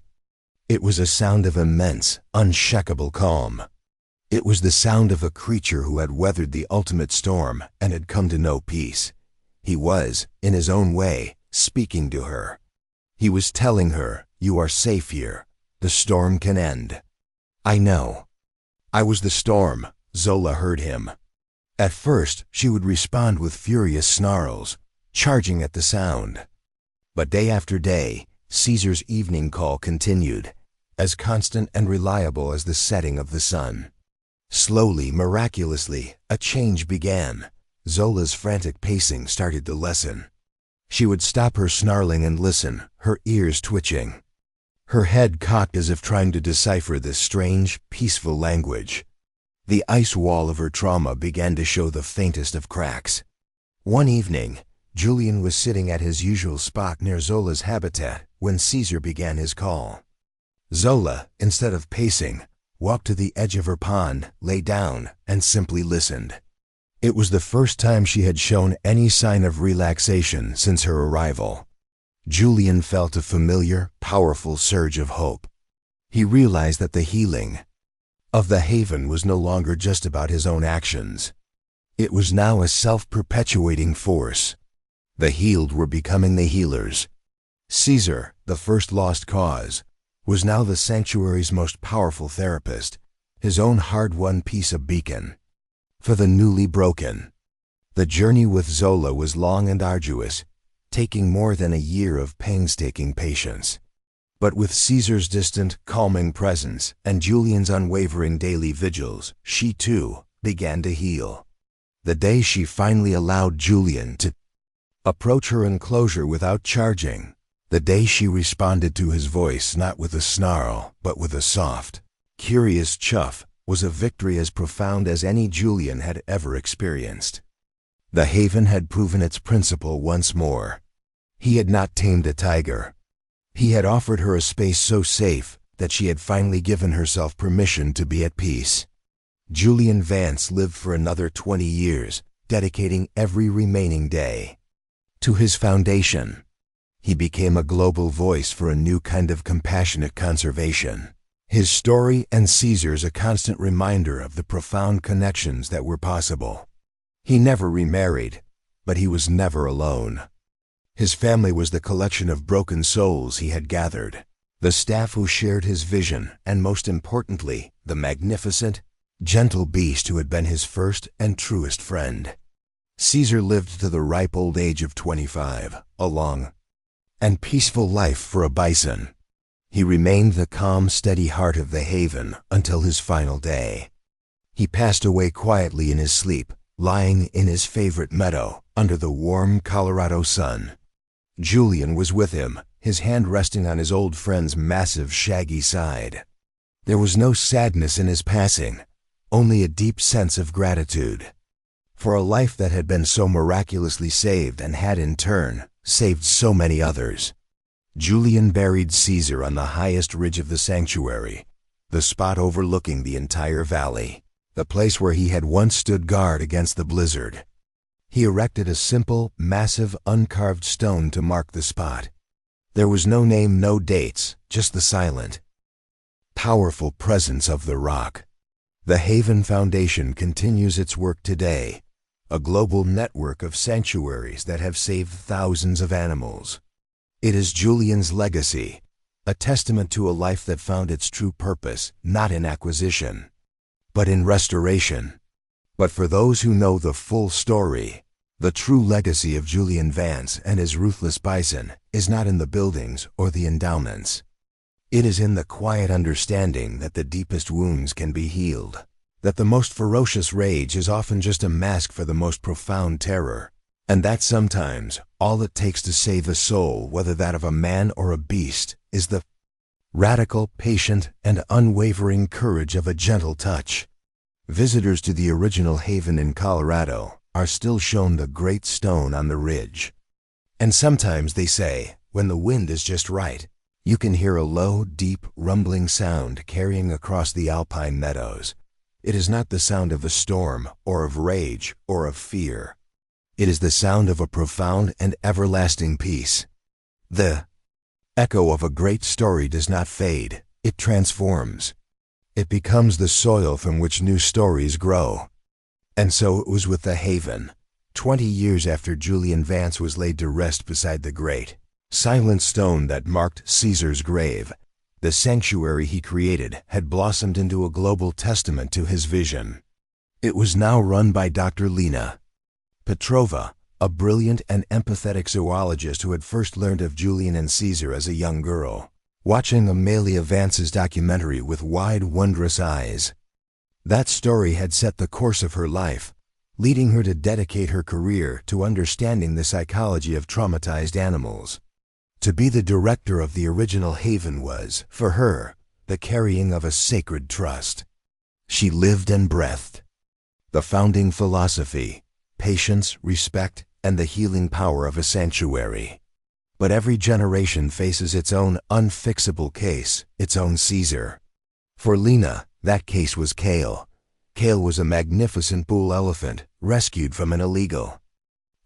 It was a sound of immense, unshakable calm. It was the sound of a creature who had weathered the ultimate storm and had come to know peace. He was, in his own way, speaking to her. He was telling her, "You are safe here. The storm can end." "I know." "I was the storm," Zola heard him. At first, she would respond with furious snarls, charging at the sound. But day after day, Caesar's evening call continued, as constant and reliable as the setting of the sun. Slowly, miraculously, a change began. Zola's frantic pacing started to lessen. She would stop her snarling and listen, her ears twitching. Her head cocked as if trying to decipher this strange, peaceful language. The ice wall of her trauma began to show the faintest of cracks. One evening, Julian was sitting at his usual spot near Zola's habitat when Caesar began his call. Zola, instead of pacing, walked to the edge of her pond, lay down, and simply listened. It was the first time she had shown any sign of relaxation since her arrival. Julian felt a familiar, powerful surge of hope. He realized that the healing of the haven was no longer just about his own actions. It was now a self-perpetuating force. The healed were becoming the healers. Caesar, the first lost cause, was now the sanctuary's most powerful therapist, his own hard-won piece of beacon. For the newly broken, the journey with Zola was long and arduous, taking more than a year of painstaking patience. But with Caesar's distant, calming presence and Julian's unwavering daily vigils, she too began to heal. The day she finally allowed Julian to approach her enclosure without charging, the day she responded to his voice not with a snarl, but with a soft, curious chuff, was a victory as profound as any Julian had ever experienced. The haven had proven its principle once more. He had not tamed a tiger. He had offered her a space so safe that she had finally given herself permission to be at peace. Julian Vance lived for another 20 years, dedicating every remaining day to his foundation. He became a global voice for a new kind of compassionate conservation. His story and Caesar's a constant reminder of the profound connections that were possible. He never remarried, but he was never alone. His family was the collection of broken souls he had gathered, the staff who shared his vision, and most importantly, the magnificent, gentle beast who had been his first and truest friend. Caesar lived to the ripe old age of 25, a long and peaceful life for a bison. He remained the calm, steady heart of the haven until his final day. He passed away quietly in his sleep, lying in his favorite meadow under the warm Colorado sun. Julian was with him, his hand resting on his old friend's massive, shaggy side. There was no sadness in his passing, only a deep sense of gratitude for a life that had been so miraculously saved and had in turn saved so many others. Julian buried Caesar on the highest ridge of the sanctuary, the spot overlooking the entire valley, the place where he had once stood guard against the blizzard. He erected a simple, massive, uncarved stone to mark the spot. There was no name, no dates, just the silent, powerful presence of the rock. The Haven Foundation continues its work today, a global network of sanctuaries that have saved thousands of animals. It is Julian's legacy, a testament to a life that found its true purpose not in acquisition, but in restoration. But for those who know the full story, the true legacy of Julian Vance and his ruthless bison is not in the buildings or the endowments. It is in the quiet understanding that the deepest wounds can be healed, that the most ferocious rage is often just a mask for the most profound terror, and that sometimes all it takes to save a soul, whether that of a man or a beast, is the radical, patient, and unwavering courage of a gentle touch. Visitors to the original haven in Colorado are still shown the great stone on the ridge. And sometimes they say, when the wind is just right, you can hear a low, deep, rumbling sound carrying across the alpine meadows. It is not the sound of a storm, or of rage, or of fear. It is the sound of a profound and everlasting peace. The echo of a great story does not fade, it transforms. It becomes the soil from which new stories grow. And so it was with the Haven. 20 years after Julian Vance was laid to rest beside the great, silent stone that marked Caesar's grave, the sanctuary he created had blossomed into a global testament to his vision. It was now run by Dr. Lena Petrova, a brilliant and empathetic zoologist who had first learned of Julian and Caesar as a young girl, watching Amelia Vance's documentary with wide, wondrous eyes. That story had set the course of her life, leading her to dedicate her career to understanding the psychology of traumatized animals. To be the director of the original haven was, for her, the carrying of a sacred trust. She lived and breathed the founding philosophy, patience, respect, and the healing power of a sanctuary. But every generation faces its own unfixable case, its own Caesar. For Lena, that case was Kale. Kale was a magnificent bull elephant rescued from an illegal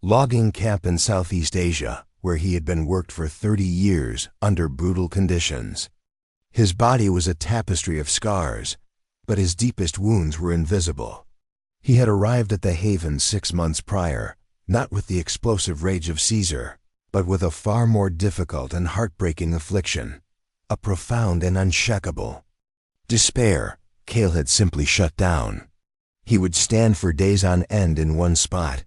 logging camp in Southeast Asia, where he had been worked for 30 years under brutal conditions. His body was a tapestry of scars, but his deepest wounds were invisible. He had arrived at the haven 6 months prior, not with the explosive rage of Caesar, but with a far more difficult and heartbreaking affliction, a profound and unshakable despair. Kale had simply shut down. He would stand for days on end in one spot.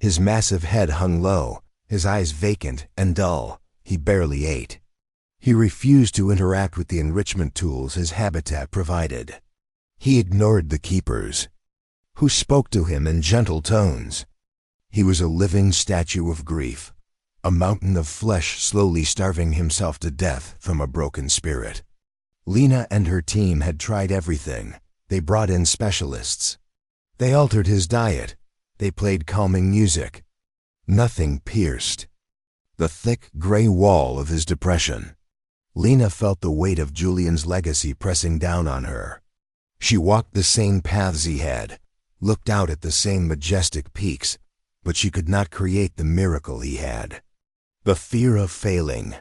His massive head hung low, his eyes vacant and dull. He barely ate. He refused to interact with the enrichment tools his habitat provided. He ignored the keepers, who spoke to him in gentle tones. He was a living statue of grief, a mountain of flesh slowly starving himself to death from a broken spirit. Lena and her team had tried everything. They brought in specialists. They altered his diet. They played calming music. Nothing pierced the thick gray wall of his depression. Lena felt the weight of Julian's legacy pressing down on her. She walked the same paths he had, looked out at the same majestic peaks, but she could not create the miracle he had. The fear of failing,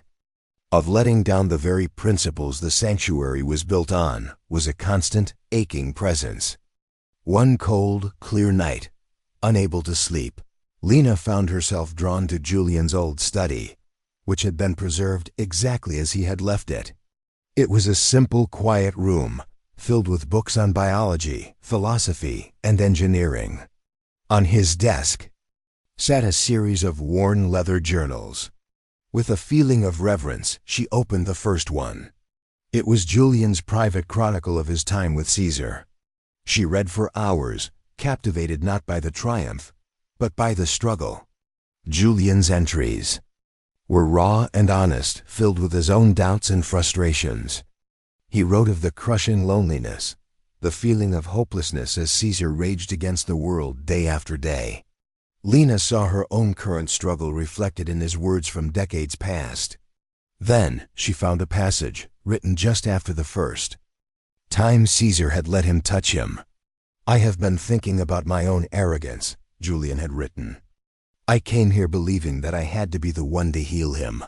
of letting down the very principles the sanctuary was built on, was a constant, aching presence. One cold, clear night, unable to sleep, Lena found herself drawn to Julian's old study, which had been preserved exactly as he had left it. It was a simple, quiet room, filled with books on biology, philosophy, and engineering. On his desk sat a series of worn leather journals. With a feeling of reverence, she opened the first one. It was Julian's private chronicle of his time with Caesar. She read for hours, captivated not by the triumph, but by the struggle. Julian's entries were raw and honest, filled with his own doubts and frustrations. He wrote of the crushing loneliness, the feeling of hopelessness as Caesar raged against the world day after day. Lena saw her own current struggle reflected in his words from decades past. Then she found a passage, written just after the first time Caesar had let him touch him. "I have been thinking about my own arrogance," Julian had written. "I came here believing that I had to be the one to heal him,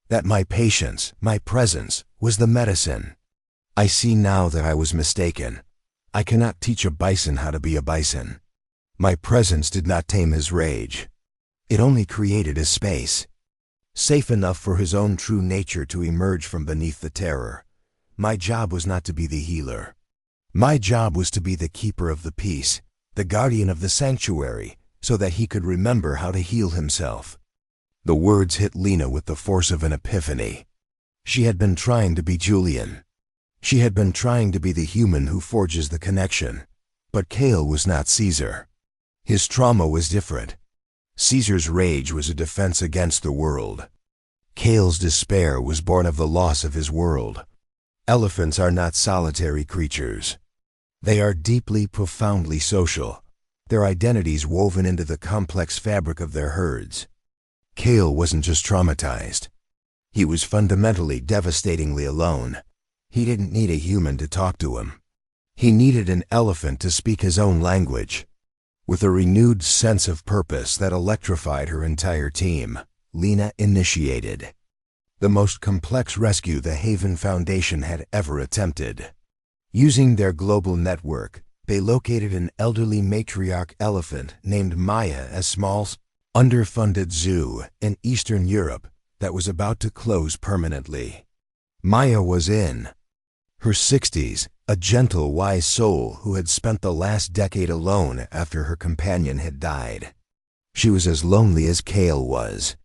that my patience, my presence, was the medicine. I see now that I was mistaken. I cannot teach a bison how to be a bison. My presence did not tame his rage. It only created a space, safe enough for his own true nature to emerge from beneath the terror. My job was not to be the healer. My job was to be the keeper of the peace, the guardian of the sanctuary, so that he could remember how to heal himself." The words hit Lena with the force of an epiphany. She had been trying to be Julian. She had been trying to be the human who forges the connection. But Kale was not Caesar. His trauma was different. Caesar's rage was a defense against the world. Kale's despair was born of the loss of his world. Elephants are not solitary creatures. They are deeply, profoundly social, their identities woven into the complex fabric of their herds. Kale wasn't just traumatized. He was fundamentally, devastatingly alone. He didn't need a human to talk to him. He needed an elephant to speak his own language. With a renewed sense of purpose that electrified her entire team, Lena initiated the most complex rescue the Haven Foundation had ever attempted. Using their global network, they located an elderly matriarch elephant named Maya at a small, underfunded zoo in Eastern Europe that was about to close permanently. Maya was in her 60s, a gentle, wise soul who had spent the last decade alone after her companion had died. She was as lonely as Kale was.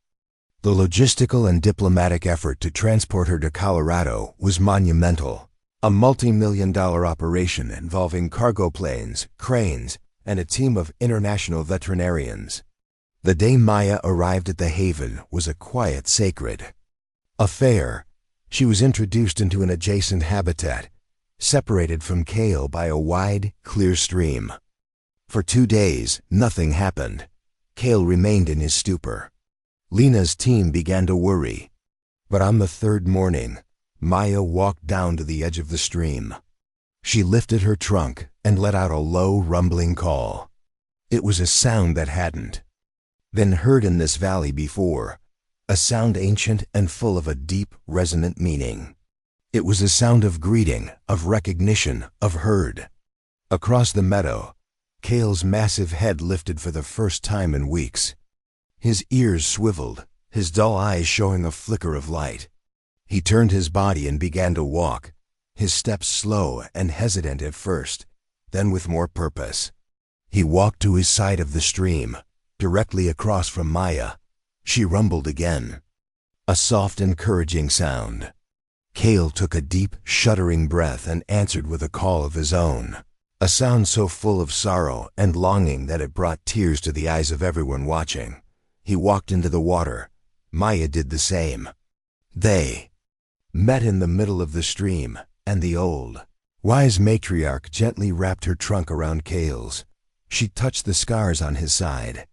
The logistical and diplomatic effort to transport her to Colorado was monumental. A multi-million-dollar operation involving cargo planes, cranes, and a team of international veterinarians. The day Maya arrived at the haven was a quiet, sacred affair. She was introduced into an adjacent habitat, separated from Kale by a wide, clear stream. For 2 days, nothing happened. Kale remained in his stupor. Lena's team began to worry. But on the 3rd morning, Maya walked down to the edge of the stream. She lifted her trunk and let out a low, rumbling call. It was a sound that hadn't been heard in this valley before, a sound ancient and full of a deep, resonant meaning. It was a sound of greeting, of recognition, of herd. Across the meadow, Kale's massive head lifted for the first time in weeks. His ears swiveled, his dull eyes showing a flicker of light. He turned his body and began to walk, his steps slow and hesitant at first, then with more purpose. He walked to his side of the stream, directly across from Maya. She rumbled again. A soft, encouraging sound. Kale took a deep, shuddering breath and answered with a call of his own. A sound so full of sorrow and longing that it brought tears to the eyes of everyone watching. He walked into the water. Maya did the same. They met in the middle of the stream, and the old, wise matriarch gently wrapped her trunk around Kale's. She touched the scars on his side.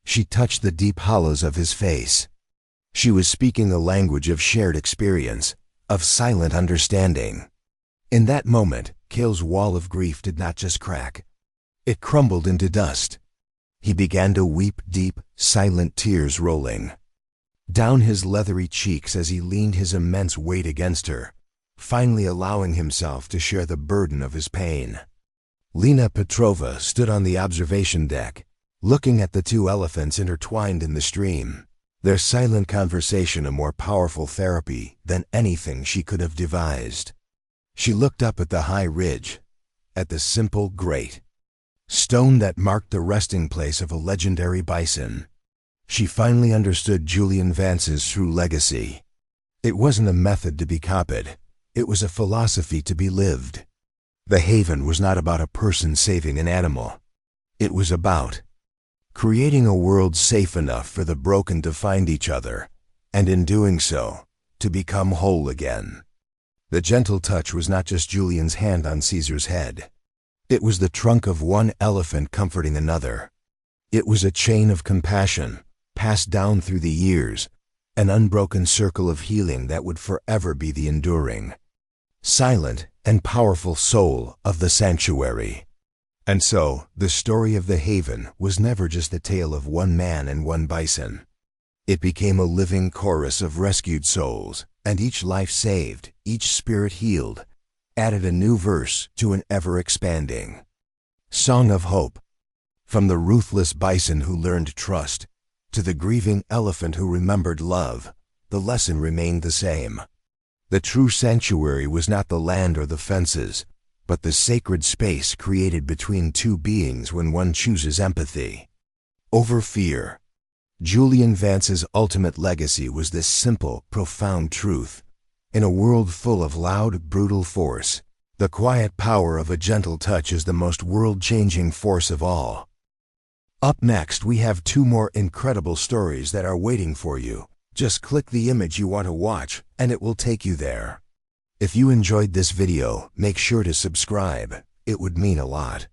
She touched the deep hollows of his face. She was speaking the language of shared experience, of silent understanding. In that moment, Kale's wall of grief did not just crack. It crumbled into dust. He began to weep, deep, silent tears rolling down his leathery cheeks as he leaned his immense weight against her, finally allowing himself to share the burden of his pain. Lena Petrova stood on the observation deck, looking at the 2 elephants intertwined in the stream, their silent conversation a more powerful therapy than anything she could have devised. She looked up at the high ridge, at the simple, great stone that marked the resting place of a legendary bison. She finally understood Julian Vance's true legacy. It wasn't a method to be copied. It was a philosophy to be lived. The haven was not about a person saving an animal. It was about creating a world safe enough for the broken to find each other, and in doing so, to become whole again. The gentle touch was not just Julian's hand on Caesar's head. It was the trunk of one elephant comforting another. It was a chain of compassion, passed down through the years, an unbroken circle of healing that would forever be the enduring, silent and powerful soul of the sanctuary. And so, the story of the haven was never just the tale of one man and one bison. It became a living chorus of rescued souls, and each life saved, each spirit healed, added a new verse to an ever-expanding song of hope. From the ruthless bison who learned trust, to the grieving elephant who remembered love, the lesson remained the same. The true sanctuary was not the land or the fences, but the sacred space created between 2 beings when one chooses empathy over fear. Julian Vance's ultimate legacy was this simple, profound truth. In a world full of loud, brutal force, the quiet power of a gentle touch is the most world-changing force of all. Up next, we have 2 more incredible stories that are waiting for you. Just click the image you want to watch, and it will take you there. If you enjoyed this video, make sure to subscribe. It would mean a lot.